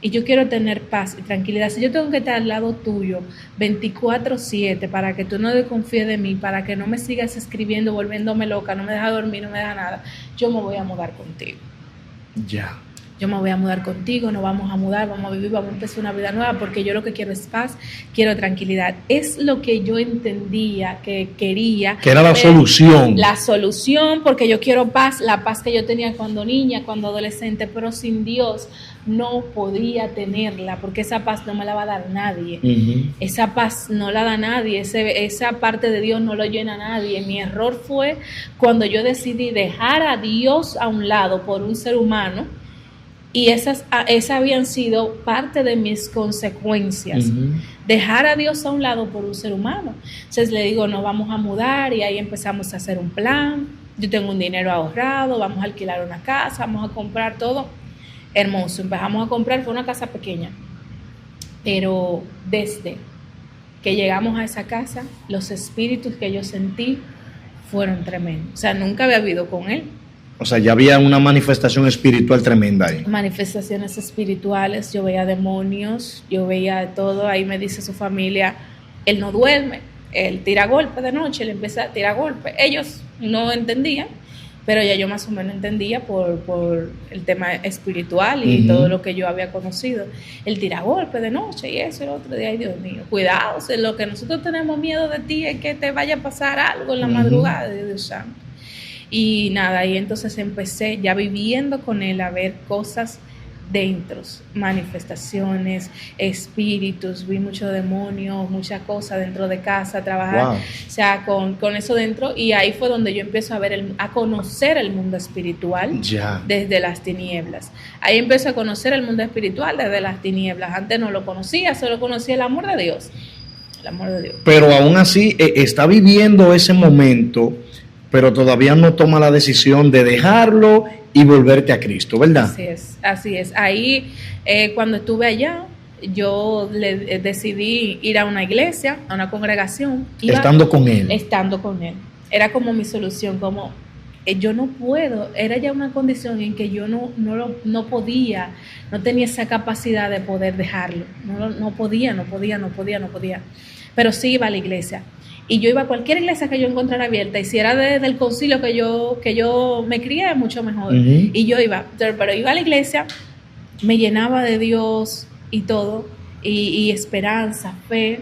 y yo quiero tener paz y tranquilidad, si yo tengo que estar al lado tuyo 24/7 para que tú no desconfíes de mí, para que no me sigas escribiendo, volviéndome loca, no me deja dormir, no me deja nada, yo me voy a mudar contigo. Ya. Yo me voy a mudar contigo, nos vamos a mudar, vamos a vivir, vamos a empezar una vida nueva, porque yo lo que quiero es paz, quiero tranquilidad. Es lo que yo entendía que quería. Que era la solución. La solución, porque yo quiero paz, la paz que yo tenía cuando niña, cuando adolescente, pero sin Dios no podía tenerla, porque esa paz no me la va a dar nadie. Esa paz no la da nadie, esa parte de Dios no lo llena nadie. Mi error fue cuando yo decidí dejar a Dios a un lado por un ser humano. Y esas habían sido parte de mis consecuencias. Dejar a Dios a un lado por un ser humano. Entonces le digo, nos vamos a mudar, y ahí empezamos a hacer un plan. Yo tengo un dinero ahorrado, vamos a alquilar una casa, vamos a comprar todo. Hermoso, empezamos a comprar, fue una casa pequeña. Pero desde que llegamos a esa casa, los espíritus que yo sentí fueron tremendos. O sea, nunca había vivido con él. O sea, ya había una manifestación espiritual tremenda ahí. Manifestaciones espirituales, yo veía demonios, yo veía todo. Ahí me dice su familia, él no duerme, él tira golpes de noche, él empieza a tirar golpes. Ellos no entendían, pero ya yo más o menos entendía por el tema espiritual y todo lo que yo había conocido. Él tira golpes de noche y eso, el otro día, ay Dios mío, cuidado, lo que nosotros tenemos miedo de ti es que te vaya a pasar algo en la madrugada, Dios santo. Y nada, y entonces empecé ya viviendo con él a ver cosas dentros, manifestaciones, espíritus, vi mucho demonio, muchas cosas dentro de casa, trabajar, Wow. o sea, con eso dentro, y ahí fue donde yo empiezo a ver, a conocer el mundo espiritual Ya. desde las tinieblas. Ahí empiezo a conocer el mundo espiritual desde las tinieblas. Antes no lo conocía, solo conocía el amor de Dios. El amor de Dios. Pero aún así está viviendo ese momento, pero todavía no toma la decisión de dejarlo y volverte a Cristo, ¿verdad? Así es, así es. Ahí, cuando estuve allá, yo decidí ir a una iglesia, a una congregación. Estando con él. Estando con él. Era como mi solución, como yo no puedo, era ya una condición en que yo no podía, no tenía esa capacidad de poder dejarlo. No podía. Pero sí iba a la iglesia. Y yo iba a cualquier iglesia que yo encontrara abierta, y si era desde el concilio que yo me crié, mucho mejor. Y yo iba, pero iba a la iglesia, me llenaba de Dios y todo, y esperanza, fe,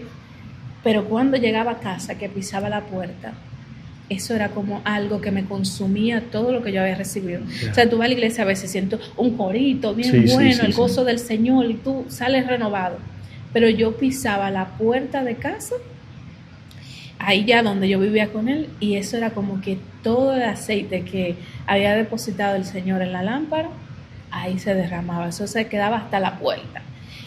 pero cuando llegaba a casa, que pisaba la puerta, eso era como algo que me consumía todo lo que yo había recibido. Yeah. O sea, tú vas a la iglesia, a veces siento un corito bien bueno, el gozo del Señor, y tú sales renovado. Pero yo pisaba la puerta de casa, ahí ya donde yo vivía con él, y eso era como que todo el aceite que había depositado el Señor en la lámpara, ahí se derramaba, eso se quedaba hasta la puerta.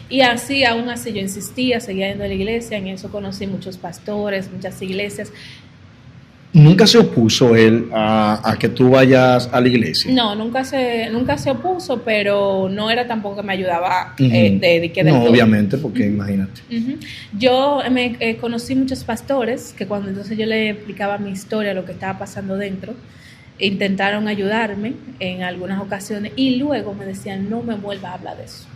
Y así, aún así yo insistía, seguía yendo a la iglesia, en eso conocí muchos pastores, muchas iglesias. ¿Nunca se opuso él a que tú vayas a la iglesia? No, nunca se opuso, pero no era tampoco que me ayudaba No, obviamente, porque imagínate. Yo conocí muchos pastores que cuando entonces yo le explicaba mi historia, lo que estaba pasando dentro, intentaron ayudarme en algunas ocasiones, y luego me decían, no me vuelva a hablar de eso.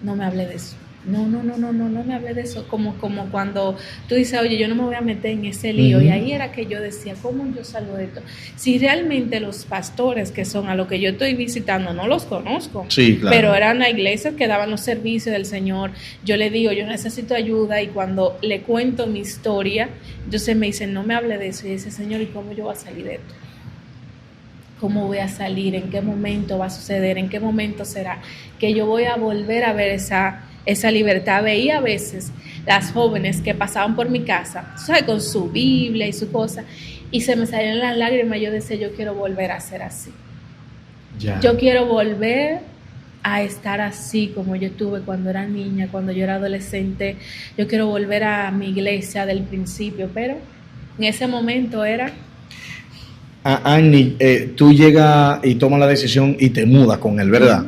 No me hable de eso. No me hable de eso, como cuando tú dices, oye, yo no me voy a meter en ese lío, y ahí era que yo decía, ¿cómo yo salgo de esto? Si realmente los pastores que son a lo que yo estoy visitando, no los conozco, sí, claro, pero eran las iglesias que daban los servicios del Señor, yo le digo, yo necesito ayuda, y cuando le cuento mi historia, entonces me dicen, no me hable de eso, y dice, Señor, ¿y cómo yo voy a salir de esto? ¿Cómo voy a salir? ¿En qué momento va a suceder? ¿En qué momento será que yo voy a volver a ver esa libertad? Veía a veces las jóvenes que pasaban por mi casa, ¿sabes? Con su Biblia y su cosa, y se me salían las lágrimas. Yo decía, yo quiero volver a ser así. Ya. Yo quiero volver a estar así como yo estuve cuando era niña, cuando yo era adolescente. Yo quiero volver a mi iglesia del principio, pero en ese momento era... Annie, tú llegas y tomas la decisión y te mudas con él, ¿verdad?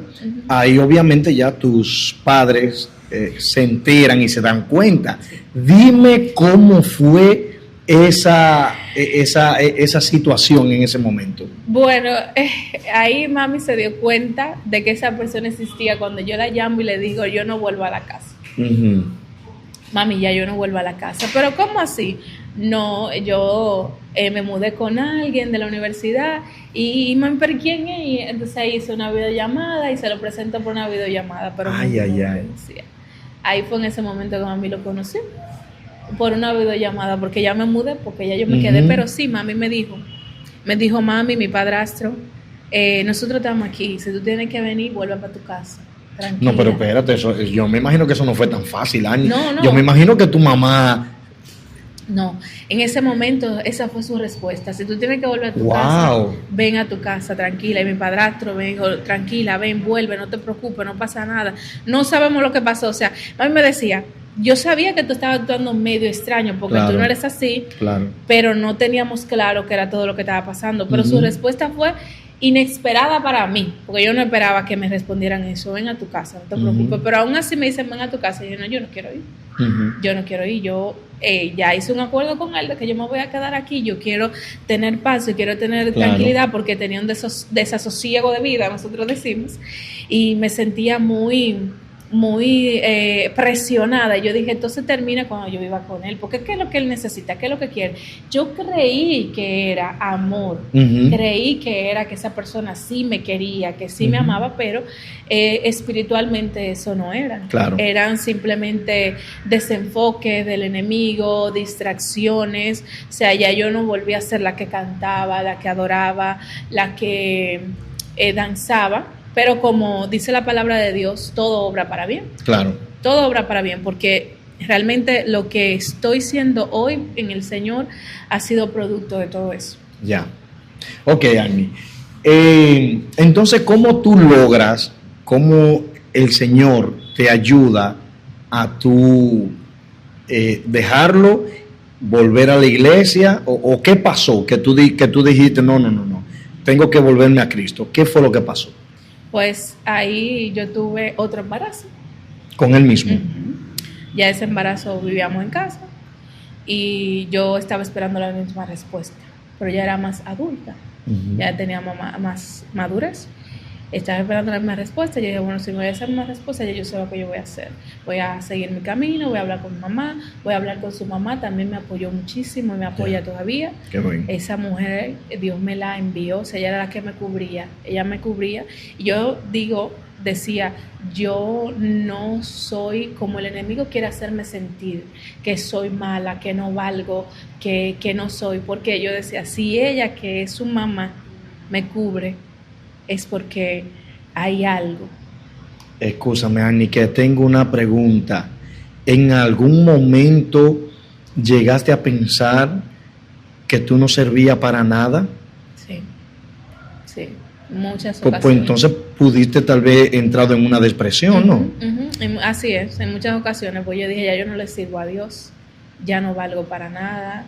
Ahí obviamente ya tus padres se enteran y se dan cuenta. Dime cómo fue esa situación en ese momento. Bueno, ahí mami se dio cuenta de que esa persona existía cuando yo la llamo y le digo, yo no vuelvo a la casa. Mami, ya yo no vuelvo a la casa. ¿Pero cómo así? No, yo me mudé con alguien de la universidad, y mami, ¿pero quién es? Y entonces ahí hice una videollamada y se lo presento por una videollamada, pero no conocía. Ahí fue en ese momento que mami lo conocí, por una videollamada, porque ya me mudé, porque ya yo me quedé, pero sí, mami me dijo, mami, mi padrastro, nosotros estamos aquí, si tú tienes que venir, vuelve para tu casa. Tranquila. No, pero espérate, yo me imagino que eso no fue tan fácil, Annie. No. Yo me imagino que tu mamá... No, en ese momento esa fue su respuesta. Si tú tienes que volver a tu casa, ven a tu casa, tranquila. Y mi padrastro me dijo, tranquila, ven, vuelve, no te preocupes, no pasa nada. No sabemos lo que pasó. O sea, mami me decía, yo sabía que tú estabas actuando medio extraño, porque tú no eres así, pero no teníamos claro que era todo lo que estaba pasando. Pero su respuesta fue inesperada para mí, porque yo no esperaba que me respondieran eso, ven a tu casa, no te preocupes. Pero aún así me dicen, ven a tu casa. Y yo no quiero ir. Yo no quiero ir. Yo ya hice un acuerdo con él de que yo me voy a quedar aquí. Yo quiero tener paz, yo quiero tener tranquilidad, porque tenía un desasosiego de vida, nosotros decimos, y me sentía muy presionada. Y yo dije, entonces termina cuando yo viva con él, porque ¿qué es lo que él necesita? ¿Qué es lo que quiere? Yo creí que era amor, creí que era que esa persona sí me quería, que sí me amaba, pero espiritualmente eso no era. Eran simplemente desenfoques del enemigo, distracciones. O sea, ya yo no volví a ser la que cantaba, la que adoraba, la que danzaba, Pero como dice la palabra de Dios, todo obra para bien. Claro. Todo obra para bien, porque realmente lo que estoy siendo hoy en el Señor ha sido producto de todo eso. Ya. Ok, Agni. Entonces, ¿cómo tú logras, cómo el Señor te ayuda a tú dejarlo, volver a la iglesia? ¿O qué pasó? Que tú dijiste, no, tengo que volverme a Cristo. ¿Qué fue lo que pasó? Pues ahí yo tuve otro embarazo. Con él mismo. Ya ese embarazo vivíamos en casa y yo estaba esperando la misma respuesta, pero ya era más adulta, ya teníamos más madurez. Estaba esperando la misma respuesta. Yo dije, bueno, si me voy a hacer una respuesta, ya yo sé lo que yo voy a hacer. Voy a seguir mi camino, voy a hablar con mi mamá, voy a hablar con su mamá. También me apoyó muchísimo y me apoya todavía. Qué bueno. Esa mujer, Dios me la envió, o sea, ella era la que me cubría. Ella me cubría. Y yo decía, yo no soy como el enemigo quiere hacerme sentir, que soy mala, que no valgo, que no soy. Porque yo decía, si ella, que es su mamá, me cubre, es porque hay algo. Escúchame, Agni, que tengo una pregunta. ¿En algún momento llegaste a pensar que tú no servías para nada? Sí, muchas ocasiones. Pues entonces pudiste tal vez entrado en una depresión, ¿no? Así es, en muchas ocasiones, pues yo dije, ya yo no le sirvo a Dios, ya no valgo para nada,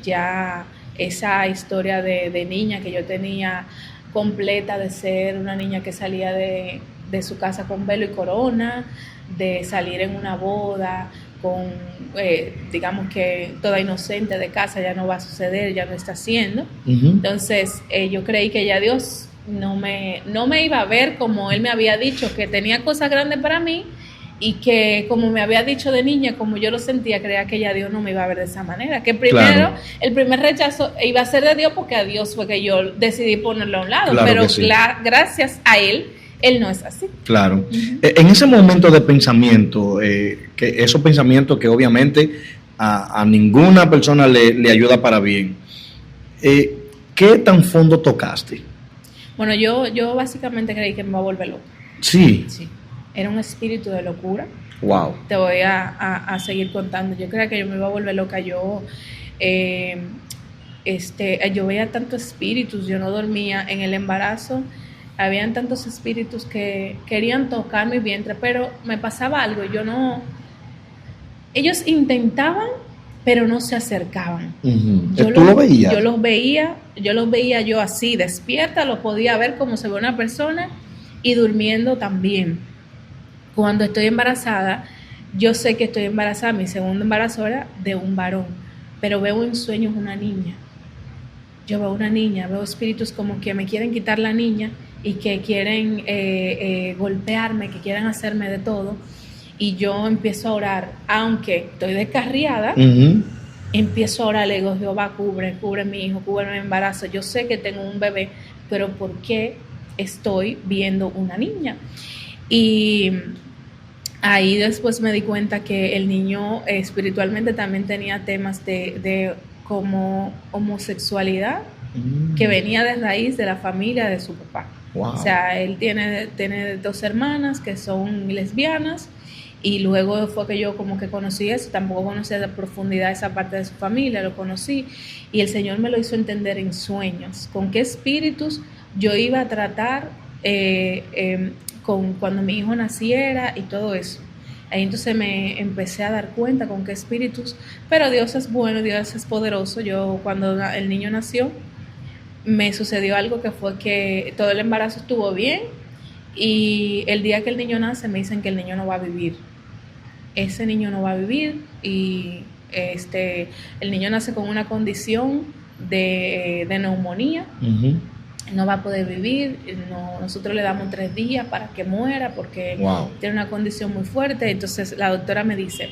ya esa historia de niña que yo tenía completa, de ser una niña que salía de su casa con velo y corona, de salir en una boda con, digamos que toda inocente de casa, ya no va a suceder, ya no está haciendo. Entonces yo creí que ya Dios no me iba a ver como Él me había dicho, que tenía cosas grandes para mí, y que como me había dicho de niña, como yo lo sentía, creía que ya Dios no me iba a ver de esa manera, que primero, claro, el primer rechazo iba a ser de Dios, porque a Dios fue que yo decidí ponerlo a un lado, claro, pero sí, gracias a Él no es así. Claro. En ese momento de pensamiento, que esos pensamientos que obviamente a ninguna persona le ayuda para bien, ¿qué tan fondo tocaste? Bueno, yo básicamente creí que me iba a volver loca. Sí. Era un espíritu de locura. Wow. Te voy a seguir contando. Yo creía que yo me iba a volver loca. Yo veía tantos espíritus, yo no dormía. En el embarazo habían tantos espíritus que querían tocar mi vientre, pero me pasaba algo. Ellos intentaban, pero no se acercaban. ¿Tú lo veías? Yo los veía yo así, despierta, lo podía ver como se ve una persona, y durmiendo también. Cuando estoy embarazada, yo sé que estoy embarazada, mi segundo embarazo era de un varón, pero veo en sueños una niña. Yo veo una niña, veo espíritus como que me quieren quitar la niña y que quieren golpearme, que quieren hacerme de todo. Y yo empiezo a orar, aunque estoy descarriada, empiezo a orar, le digo, Jehová, cubre mi hijo, cubre mi embarazo. Yo sé que tengo un bebé, pero ¿por qué estoy viendo una niña? Y ahí después me di cuenta que el niño espiritualmente también tenía temas de como homosexualidad, que venía de raíz de la familia de su papá. Wow. O sea, él tiene 2 hermanas que son lesbianas, y luego fue que yo como que conocí eso. Tampoco conocía de profundidad esa parte de su familia, lo conocí, y el Señor me lo hizo entender en sueños, con qué espíritus yo iba a tratar cuando mi hijo naciera y todo eso. Ahí entonces me empecé a dar cuenta con qué espíritus, pero Dios es bueno, Dios es poderoso. Yo, cuando el niño nació, me sucedió algo, que fue que todo el embarazo estuvo bien, y el día que el niño nace me dicen que el niño no va a vivir. Ese niño no va a vivir, y el niño nace con una condición de neumonía. No va a poder vivir, nosotros le damos 3 días para que muera, porque tiene una condición muy fuerte. Entonces la doctora me dice,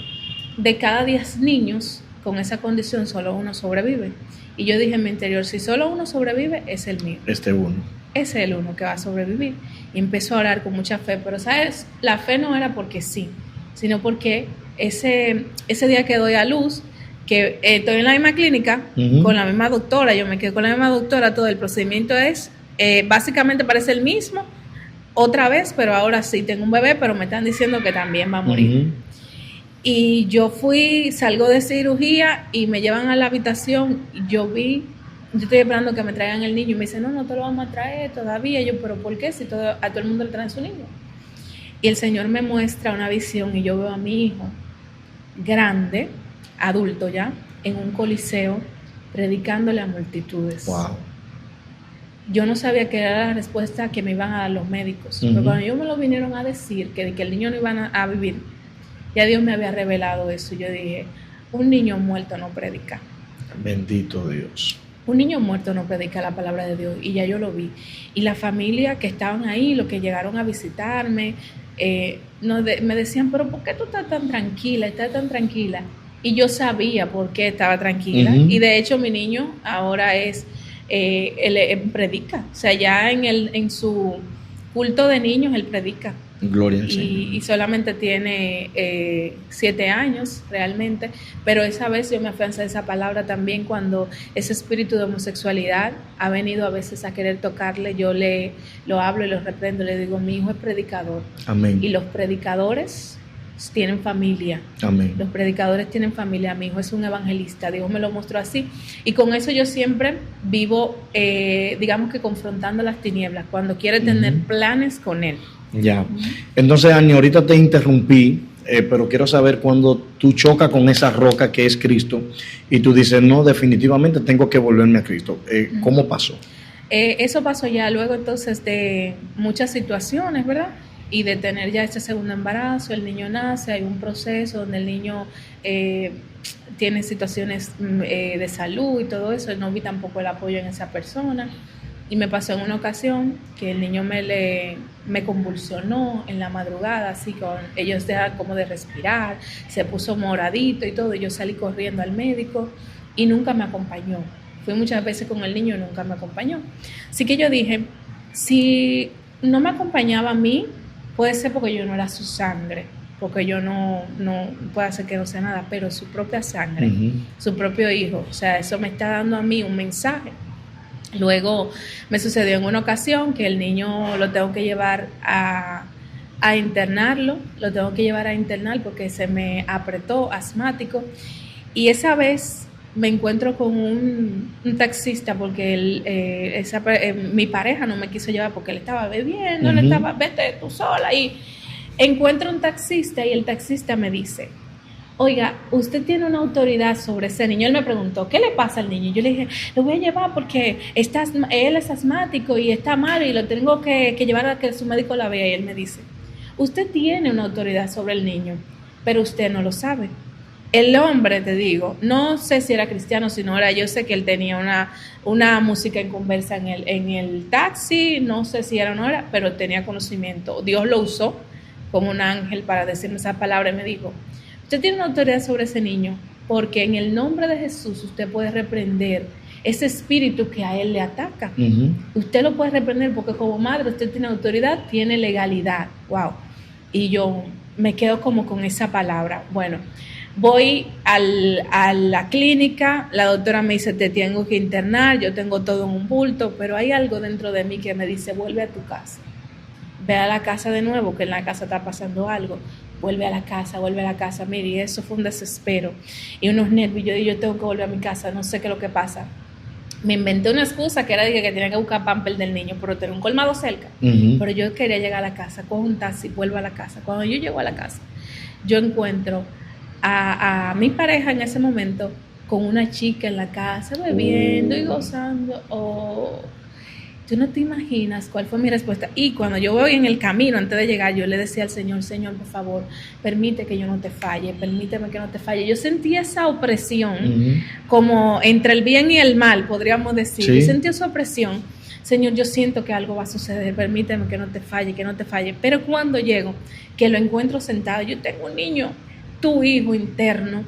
de cada 10 niños con esa condición, solo uno sobrevive. Y yo dije en mi interior, si solo uno sobrevive, es el mío. Uno. Es el uno que va a sobrevivir. Y empezó a orar con mucha fe, pero ¿sabes? La fe no era porque sí, sino porque ese día que doy a luz, que estoy en la misma clínica, con la misma doctora, yo me quedé con la misma doctora, todo el procedimiento es, básicamente parece el mismo, otra vez, pero ahora sí tengo un bebé, pero me están diciendo que también va a morir. Y yo salgo de cirugía y me llevan a la habitación y yo estoy esperando que me traigan el niño y me dicen, no te lo vamos a traer todavía. Y yo, pero ¿por qué? Si a todo el mundo le traen su niño. Y el Señor me muestra una visión y yo veo a mi hijo grande, adulto ya, en un coliseo, predicándole a multitudes. Wow. Yo no sabía qué era la respuesta que me iban a dar los médicos. Pero cuando ellos me lo vinieron a decir, que el niño no iba a vivir, ya Dios me había revelado eso. Yo dije, un niño muerto no predica. Bendito Dios. Un niño muerto no predica la palabra de Dios, y ya yo lo vi. Y la familia que estaban ahí, los que llegaron a visitarme, me decían, pero ¿por qué tú estás tan tranquila? Y yo sabía por qué estaba tranquila. Y de hecho mi niño ahora él predica. O sea, ya en su culto de niños él predica. Gloria al Señor. Y solamente tiene 7 años realmente, pero esa vez yo me afiancé de esa palabra también cuando ese espíritu de homosexualidad ha venido a veces a querer tocarle. Yo lo hablo y lo reprendo, le digo, mi hijo es predicador. Amén. Y los predicadores tienen familia. Amén. Los predicadores tienen familia. Mi hijo es un evangelista, Dios me lo mostró así, y con eso yo siempre vivo, digamos que confrontando las tinieblas cuando quiere tener planes con él. Ya. Entonces, Ani, ahorita te interrumpí, pero quiero saber cuando tú chocas con esa roca que es Cristo y tú dices, no, definitivamente tengo que volverme a Cristo. ¿Cómo pasó? Eso pasó ya luego entonces de muchas situaciones, ¿verdad? Y de tener ya este segundo embarazo, el niño nace, hay un proceso donde el niño tiene situaciones de salud y todo eso. No vi tampoco el apoyo en esa persona. Y me pasó en una ocasión que el niño me convulsionó en la madrugada, así con ellos dejan como de respirar, se puso moradito y todo, y yo salí corriendo al médico y nunca me acompañó. Fui muchas veces con el niño y nunca me acompañó. Así que yo dije, si no me acompañaba a mí, puede ser porque yo no era su sangre, porque yo no puede ser que no sea nada, pero su propia sangre, su propio hijo. O sea, eso me está dando a mí un mensaje. Luego me sucedió en una ocasión que el niño lo tengo que llevar a internarlo, porque se me apretó, asmático, y esa vez me encuentro con un taxista porque mi pareja no me quiso llevar porque él estaba bebiendo, él estaba, vete tú sola, y encuentro un taxista y el taxista me dice, oiga, usted tiene una autoridad sobre ese niño. Él me preguntó, ¿qué le pasa al niño? Yo le dije, lo voy a llevar porque él es asmático y está mal y lo tengo que llevar a que su médico la vea. Y él me dice, usted tiene una autoridad sobre el niño, pero usted no lo sabe. El hombre, te digo, no sé si era cristiano, si no era, yo sé que él tenía una música en conversa en el taxi, no sé si era o no era, pero tenía conocimiento. Dios lo usó como un ángel para decirme esa palabra y me dijo, usted tiene una autoridad sobre ese niño porque en el nombre de Jesús usted puede reprender ese espíritu que a él le ataca. Usted lo puede reprender porque como madre usted tiene autoridad, tiene legalidad. Wow. Y yo me quedo como con esa palabra. Bueno, voy a la clínica, la doctora me dice, te tengo que internar, yo tengo todo en un bulto, pero hay algo dentro de mí que me dice, vuelve a tu casa. Ve a la casa de nuevo, que en la casa está pasando algo. Vuelve a la casa, mire, y eso fue un desespero y unos nervios. Yo tengo que volver a mi casa, no sé qué es lo que pasa. Me inventé una excusa que era de que tenía que buscar pamper del niño, pero tenía un colmado cerca. Pero yo quería llegar a la casa, cojo un taxi, vuelvo a la casa. Cuando yo llego a la casa, yo encuentro a mi pareja en ese momento con una chica en la casa, bebiendo y gozando. Tú no te imaginas cuál fue mi respuesta. Y cuando yo voy en el camino, antes de llegar, yo le decía al Señor, Señor, por favor, permite que yo no te falle, permíteme que no te falle. Yo sentí esa opresión, como entre el bien y el mal, podríamos decir. Sí. Yo sentí esa opresión. Señor, yo siento que algo va a suceder, permíteme que no te falle. Pero cuando llego, que lo encuentro sentado, yo tengo un niño, tu hijo interno,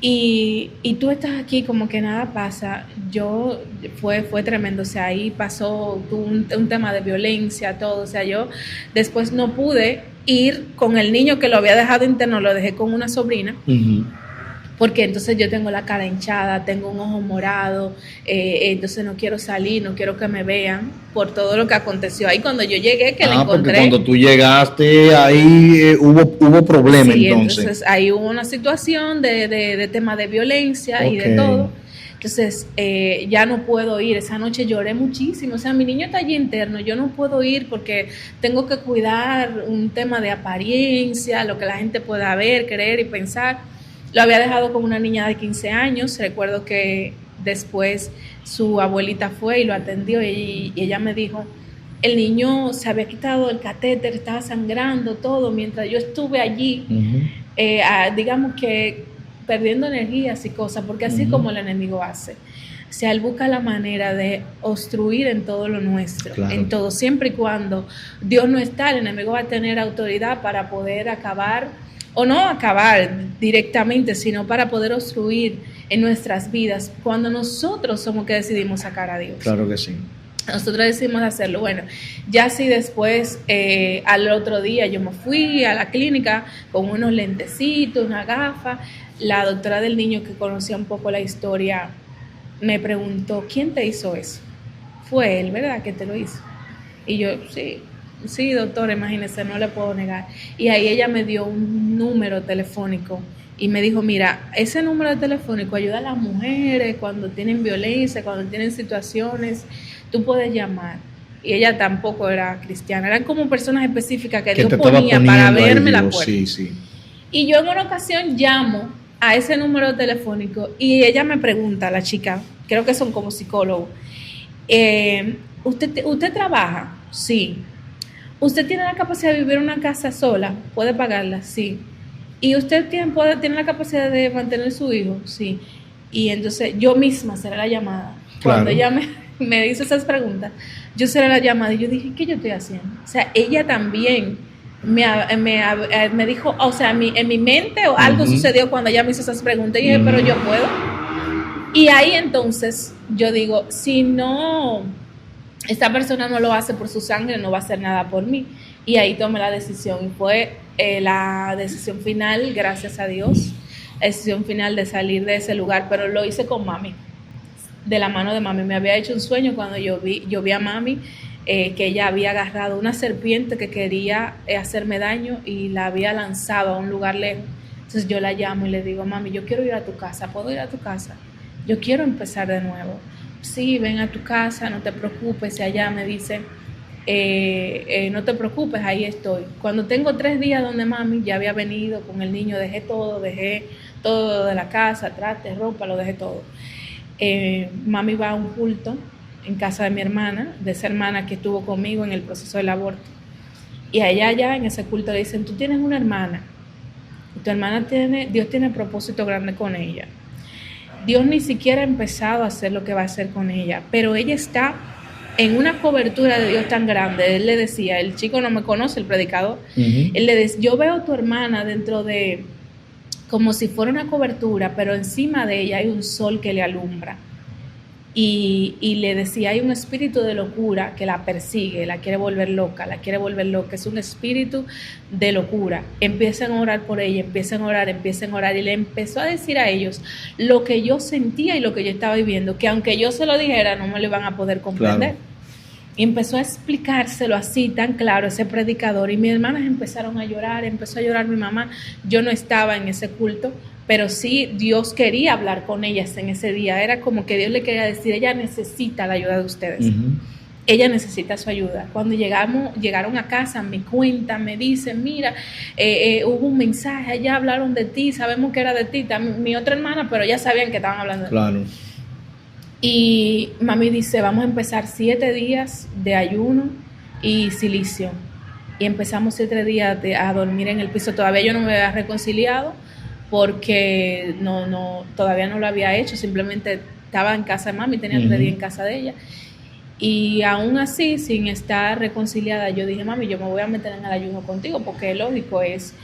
y tú estás aquí como que nada pasa. Fue tremendo. O sea, ahí pasó un tema de violencia, todo. O sea, yo después no pude ir con el niño que lo había dejado interno, lo dejé con una sobrina. porque entonces yo tengo la cara hinchada, tengo un ojo morado, entonces no quiero salir, no quiero que me vean por todo lo que aconteció ahí cuando yo llegué, que la encontré. Porque cuando tú llegaste ahí hubo problema, sí, entonces ahí hubo una situación de tema de violencia y de todo. Entonces, ya no puedo ir. Esa noche lloré muchísimo. O sea, mi niño está allí interno. Yo no puedo ir porque tengo que cuidar un tema de apariencia, lo que la gente pueda ver, creer y pensar. Lo había dejado con una niña de 15 años. Recuerdo que después su abuelita fue y lo atendió y ella me dijo, el niño se había quitado el catéter, estaba sangrando todo. Mientras yo estuve allí, digamos que perdiendo energías y cosas, porque así como el enemigo hace. O sea, él busca la manera de obstruir en todo lo nuestro, claro, en todo, siempre y cuando Dios no está, el enemigo va a tener autoridad para poder acabar, o no acabar directamente, sino para poder obstruir en nuestras vidas, cuando nosotros somos que decidimos sacar a Dios. Claro que sí. Nosotros decidimos hacerlo. Bueno, ya sí después, al otro día yo me fui a la clínica con unos lentecitos, una gafa. La doctora del niño, que conocía un poco la historia, me preguntó, ¿quién te hizo eso? Fue él, ¿verdad?, que te lo hizo. Y yo, sí, doctora, imagínese, no le puedo negar. Y ahí ella me dio un número telefónico y me dijo, mira, ese número telefónico ayuda a las mujeres cuando tienen violencia, cuando tienen situaciones, tú puedes llamar. Y ella tampoco era cristiana, eran como personas específicas que Dios ponía para verme la puerta. Sí. Y yo en una ocasión llamo a ese número telefónico y ella me pregunta, la chica, creo que son como psicólogos, ¿usted trabaja? Sí. ¿Usted tiene la capacidad de vivir en una casa sola? ¿Puede pagarla? Sí. ¿Y usted tiene la capacidad de mantener su hijo? Sí. Y entonces yo misma seré la llamada. Cuando ella me hizo esas preguntas, yo seré la llamada y yo dije, ¿qué yo estoy haciendo? O sea, ella también me dijo, o sea, en mi mente o algo sucedió cuando ella me hizo esas preguntas y dije, pero yo puedo. Y ahí entonces yo digo, si no, esta persona no lo hace por su sangre, no va a hacer nada por mí. Y ahí tomé la decisión y fue la decisión final, gracias a Dios, la decisión final de salir de ese lugar, pero lo hice con mami, de la mano de mami. Me había hecho un sueño cuando yo vi a mami, que ella había agarrado una serpiente que quería hacerme daño y la había lanzado a un lugar lejos. Entonces yo la llamo y le digo, mami, yo quiero ir a tu casa, ¿puedo ir a tu casa? Yo quiero empezar de nuevo. Sí, ven a tu casa, no te preocupes. Y allá me dice, no te preocupes, ahí estoy. Cuando tengo 3 días donde mami, ya había venido con el niño, dejé todo de la casa, trastes, ropa, lo dejé todo. Mami va a un culto en casa de mi hermana, de esa hermana que estuvo conmigo en el proceso del aborto. Y allá en ese culto le dicen, tú tienes una hermana, y tu hermana Dios tiene propósito grande con ella. Dios ni siquiera ha empezado a hacer lo que va a hacer con ella, pero ella está en una cobertura de Dios tan grande. Él le decía, el chico no me conoce, el predicador, él le decía, yo veo a tu hermana dentro de, como si fuera una cobertura, pero encima de ella hay un sol que le alumbra. Y le decía, hay un espíritu de locura que la persigue, la quiere volver loca, es un espíritu de locura. Empiezan a orar por ella, empiezan a orar, y le empezó a decir a ellos lo que yo sentía y lo que yo estaba viviendo, que aunque yo se lo dijera no me lo iban a poder comprender. Claro. Y empezó a explicárselo así, tan claro, ese predicador, y mis hermanas empezaron a llorar, empezó a llorar mi mamá. Yo no estaba en ese culto, pero sí Dios quería hablar con ellas en ese día. Era como que Dios le quería decir, ella necesita la ayuda de ustedes. Ella necesita su ayuda. Cuando llegaron a casa, me cuentan, me dicen, mira, hubo un mensaje, allá hablaron de ti, sabemos que era de ti, mi otra hermana, pero ya sabían que estaban hablando de ti. Claro. Y mami dice, vamos a empezar 7 días de ayuno y silicio. Y empezamos 7 días a dormir en el piso. Todavía yo no me había reconciliado, porque todavía no lo había hecho, simplemente estaba en casa de mami, tenía 3 días en casa de ella, y aún así, sin estar reconciliada, yo dije, mami, yo me voy a meter en el ayuno contigo, porque es lógico, es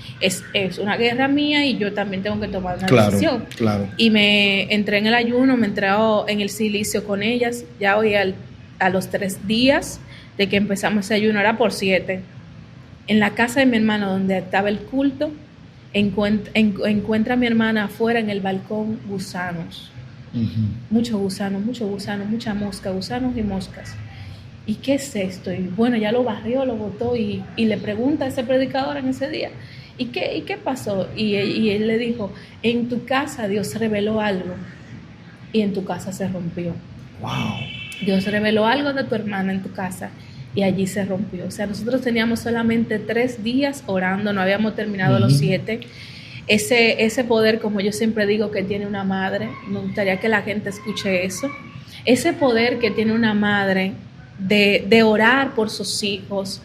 una guerra mía y yo también tengo que tomar una decisión. Claro. Y me entré en el ayuno, me entré en el silicio con ellas, ya hoy a los 3 días de que empezamos ese ayuno, era por 7, en la casa de mi hermano donde estaba el culto. encuentra a mi hermana afuera en el balcón gusanos. Muchos gusanos, mucha mosca, gusanos y moscas. ¿Y qué es esto? Y bueno, ya lo barrió, lo botó y le pregunta a ese predicador en ese día, ¿y qué pasó? Y él le dijo, en tu casa Dios reveló algo y en tu casa se rompió. Wow. Dios reveló algo de tu hermana en tu casa y allí se rompió. O sea, nosotros teníamos solamente 3 días orando, no habíamos terminado los 7. Ese poder, como yo siempre digo, que tiene una madre, me gustaría que la gente escuche eso. Ese poder que tiene una madre de orar por sus hijos,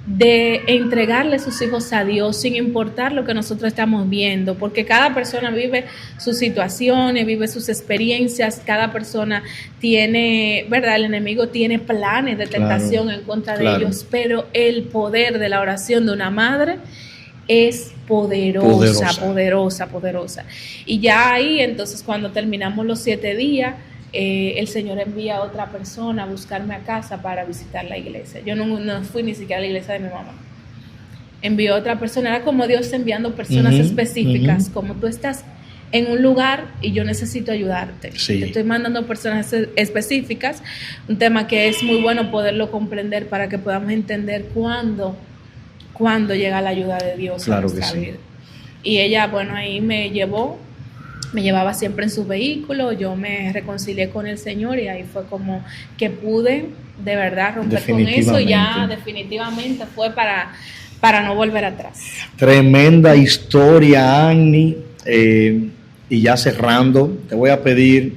de entregarle sus hijos a Dios sin importar lo que nosotros estamos viendo, porque cada persona vive sus situaciones, vive sus experiencias, cada persona tiene, ¿verdad? El enemigo tiene planes de tentación en contra de ellos, pero el poder de la oración de una madre es poderosa. Y ya ahí, entonces, cuando terminamos los 7 días, el Señor envía a otra persona a buscarme a casa para visitar la iglesia. Yo no fui ni siquiera a la iglesia de mi mamá. Envió a otra persona. Era como Dios enviando personas específicas, como tú estás en un lugar y yo necesito ayudarte. Sí. Te estoy mandando personas específicas, un tema que es muy bueno poderlo comprender para que podamos entender cuándo llega la ayuda de Dios a nuestra vida. Y ella, bueno, ahí me llevaba siempre en su vehículo, yo me reconcilié con el Señor y ahí fue como que pude de verdad romper con eso y ya definitivamente fue para no volver atrás. Tremenda historia, Annie. Y ya cerrando, te voy a pedir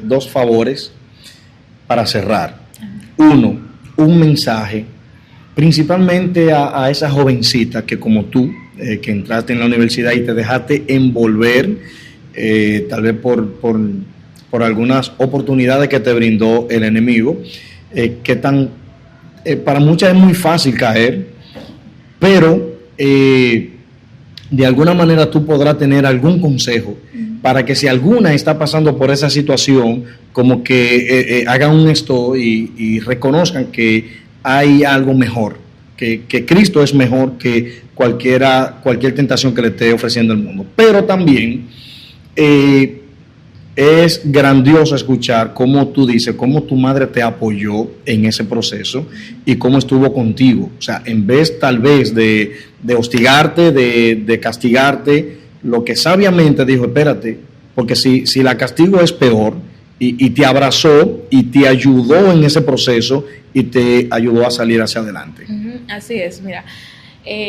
2 favores para cerrar. Uno, un mensaje principalmente a esa jovencita que como tú, que entraste en la universidad y te dejaste envolver tal vez por algunas oportunidades que te brindó el enemigo, para muchas es muy fácil caer, pero de alguna manera tú podrás tener algún consejo para que si alguna está pasando por esa situación, como que hagan un stop y reconozcan que hay algo mejor, que Cristo es mejor que cualquier tentación que le esté ofreciendo el mundo. Pero también es grandioso escuchar cómo tú dices, cómo tu madre te apoyó en ese proceso y cómo estuvo contigo. O sea, en vez tal vez de hostigarte, de castigarte, lo que sabiamente dijo, espérate, porque si la castigo es peor, y te abrazó y te ayudó en ese proceso y te ayudó a salir hacia adelante. Así es, mira,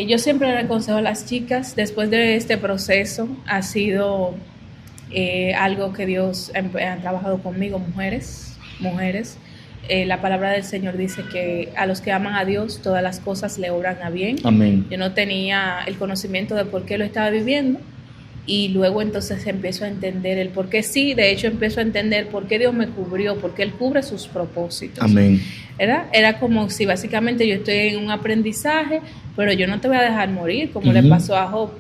yo siempre le aconsejo a las chicas, después de este proceso, ha sido algo que Dios ha trabajado conmigo, mujeres, la palabra del Señor dice que a los que aman a Dios todas las cosas le obran a bien. Amén. Yo no tenía el conocimiento de por qué lo estaba viviendo y luego entonces empiezo a entender el por qué. Sí, de hecho empiezo a entender por qué Dios me cubrió, porque Él cubre sus propósitos. Amén. ¿Verdad? Era como si básicamente yo estoy en un aprendizaje, pero yo no te voy a dejar morir, como le pasó a Job.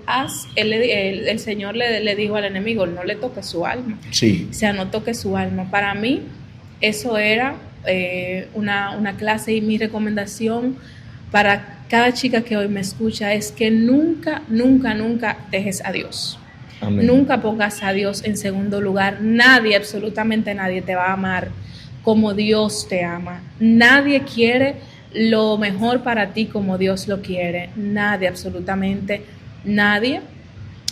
El Señor le dijo al enemigo, no le toques su alma. Sí. O sea, no toques su alma. Para mí, eso era una clase, y mi recomendación para cada chica que hoy me escucha es que nunca dejes a Dios. Amén. Nunca pongas a Dios en segundo lugar. Nadie, absolutamente nadie te va a amar como Dios te ama. Nadie quiere lo mejor para ti como Dios lo quiere. Nadie, absolutamente nadie.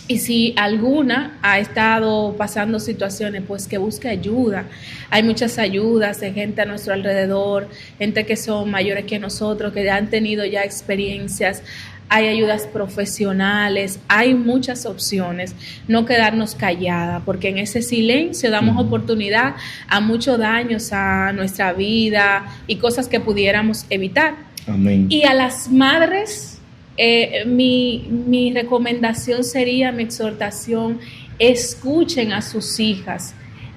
Y si alguna ha estado pasando situaciones, pues que busque ayuda. Hay muchas ayudas de gente a nuestro alrededor, gente que son mayores que nosotros, que ya han tenido ya experiencias. Hay ayudas profesionales, hay muchas opciones. No quedarnos calladas, porque en ese silencio damos oportunidad a muchos daños a nuestra vida y cosas que pudiéramos evitar. Amén. Y a las madres, mi recomendación sería, mi exhortación, escuchen a sus hijas,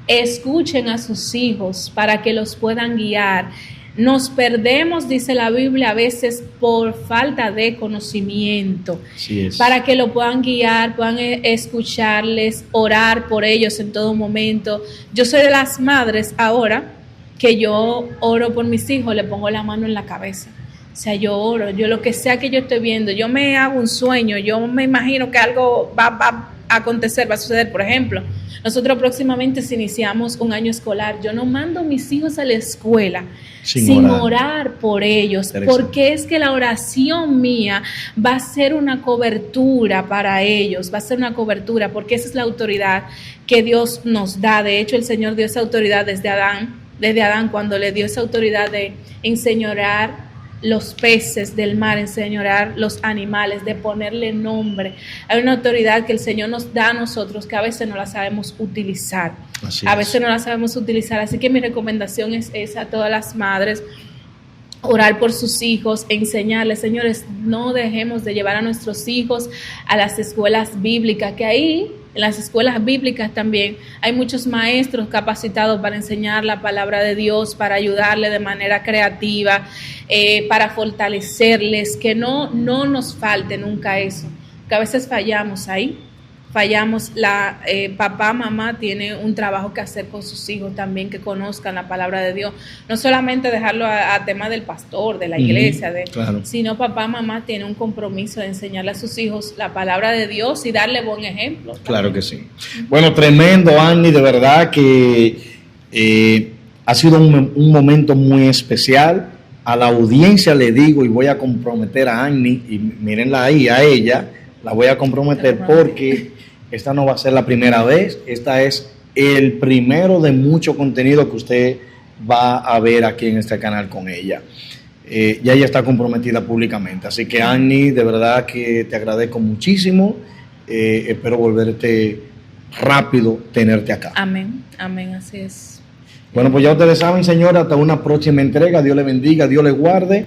escuchen a sus hijos para que los puedan guiar. Nos perdemos, dice la Biblia, a veces por falta de conocimiento. Sí es. Para que lo puedan guiar, puedan escucharles, orar por ellos en todo momento. Yo soy de las madres ahora que yo oro por mis hijos, le pongo la mano en la cabeza. O sea, yo oro, yo lo que sea que yo estoy viendo, yo me hago un sueño, yo me imagino que algo va a acontecer, va a suceder. Por ejemplo, nosotros próximamente si iniciamos un año escolar, yo no mando a mis hijos a la escuela sin orar por ellos, porque es que la oración mía va a ser una cobertura para ellos, va a ser una cobertura, porque esa es la autoridad que Dios nos da. De hecho, el Señor dio esa autoridad desde Adán, cuando le dio esa autoridad de enseñorear los peces del mar, enseñorear los animales, de ponerle nombre. Hay una autoridad que el Señor nos da a nosotros que a veces no la sabemos utilizar. A veces no la sabemos utilizar. Así que mi recomendación es esa a todas las madres: orar por sus hijos, enseñarles. Señores, no dejemos de llevar a nuestros hijos a las escuelas bíblicas, que ahí, en las escuelas bíblicas también, hay muchos maestros capacitados para enseñar la palabra de Dios, para ayudarle de manera creativa, para fortalecerles, que no nos falte nunca eso, que a veces fallamos ahí. Papá, mamá tiene un trabajo que hacer con sus hijos también, que conozcan la palabra de Dios, no solamente dejarlo a tema del pastor, de la iglesia, claro, sino papá, mamá tiene un compromiso de enseñarle a sus hijos la palabra de Dios y darle buen ejemplo también. Claro que sí. Bueno, tremendo, Annie, de verdad que ha sido un momento muy especial. A la audiencia le digo, y voy a comprometer a Annie, y mírenla ahí, a ella la voy a comprometer, porque esta no va a ser la primera vez, esta es el primero de mucho contenido que usted va a ver aquí en este canal con ella. Ya ella está comprometida públicamente, así que Annie, de verdad que te agradezco muchísimo, espero volverte rápido, tenerte acá. Amén, amén, así es. Bueno, pues ya ustedes saben, señora, hasta una próxima entrega, Dios le bendiga, Dios le guarde.